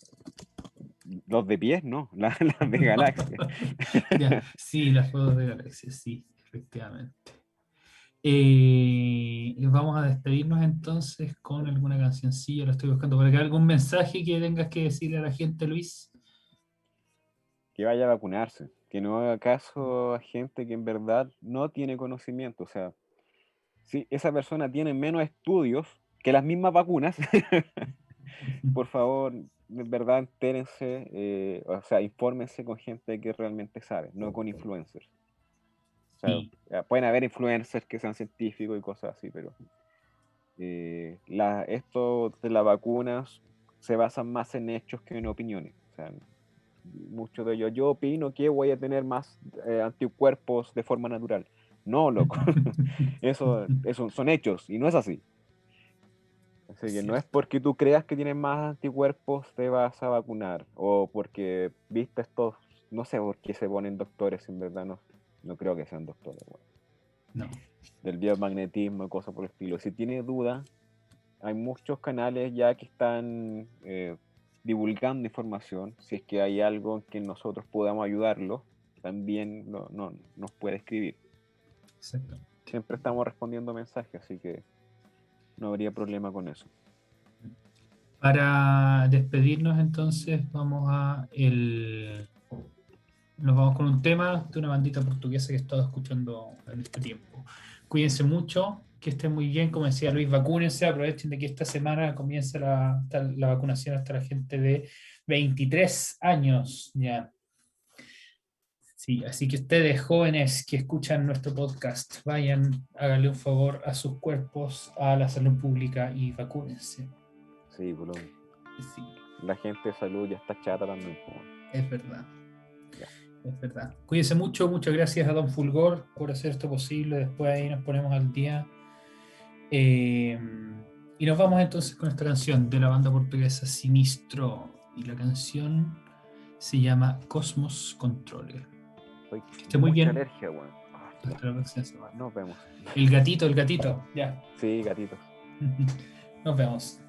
Los de pies, no, las de galaxia. Ya, sí, las fotos de Galaxia, sí, efectivamente. Vamos a despedirnos entonces con alguna cancioncilla, lo estoy buscando por acá. ¿Algún mensaje que tengas que decirle a la gente, Luis? Que vaya a vacunarse, que no haga caso a gente que en verdad no tiene conocimiento. O sea, si esa persona tiene menos estudios que las mismas vacunas, por favor, de verdad entérense, o sea, infórmense con gente que realmente sabe, no con influencers. O sea, Sí, ya pueden haber influencers que sean científicos y cosas así, pero esto de las vacunas se basan más en hechos que en opiniones. O sea, mucho de ello, yo opino que voy a tener más anticuerpos de forma natural. No, loco, eso son hechos y no es así. Así es que no es cierto. porque tú creas que tienes más anticuerpos te vas a vacunar o porque viste estos, no sé por qué se ponen doctores, en verdad no creo que sean doctores, bueno, No. del biomagnetismo y cosas por el estilo. Si tienes duda, hay muchos canales ya que están divulgando información. Si es que hay algo en que nosotros podamos ayudarlo, también nos puede escribir. Exacto. Siempre estamos respondiendo mensajes, así que no habría problema con eso. Para despedirnos entonces nos vamos con un tema de una bandita portuguesa que he estado escuchando en este tiempo. Cuídense mucho, que estén muy bien, como decía Luis, vacúnense, aprovechen de que esta semana comienza la vacunación hasta la gente de 23 años ya. Sí, así que ustedes jóvenes que escuchan nuestro podcast, vayan, háganle un favor a sus cuerpos, a la salud pública y vacúnense. Sí, pues Sí, la gente de salud ya está chata también, pues, bueno. es verdad. Ya. Es verdad. Cuídense mucho, muchas gracias a Don Fulgor por hacer esto posible. Después ahí nos ponemos al día. Eh, y nos vamos entonces con esta canción de la banda portuguesa Sinistro. Y la canción se llama Cosmos Controller. Soy Que esté muy mucha bien. alergia, bueno. Ya, Hasta la próxima semana. nos vemos. El gatito, el gatito. Ya. Sí, gatitos. Nos vemos.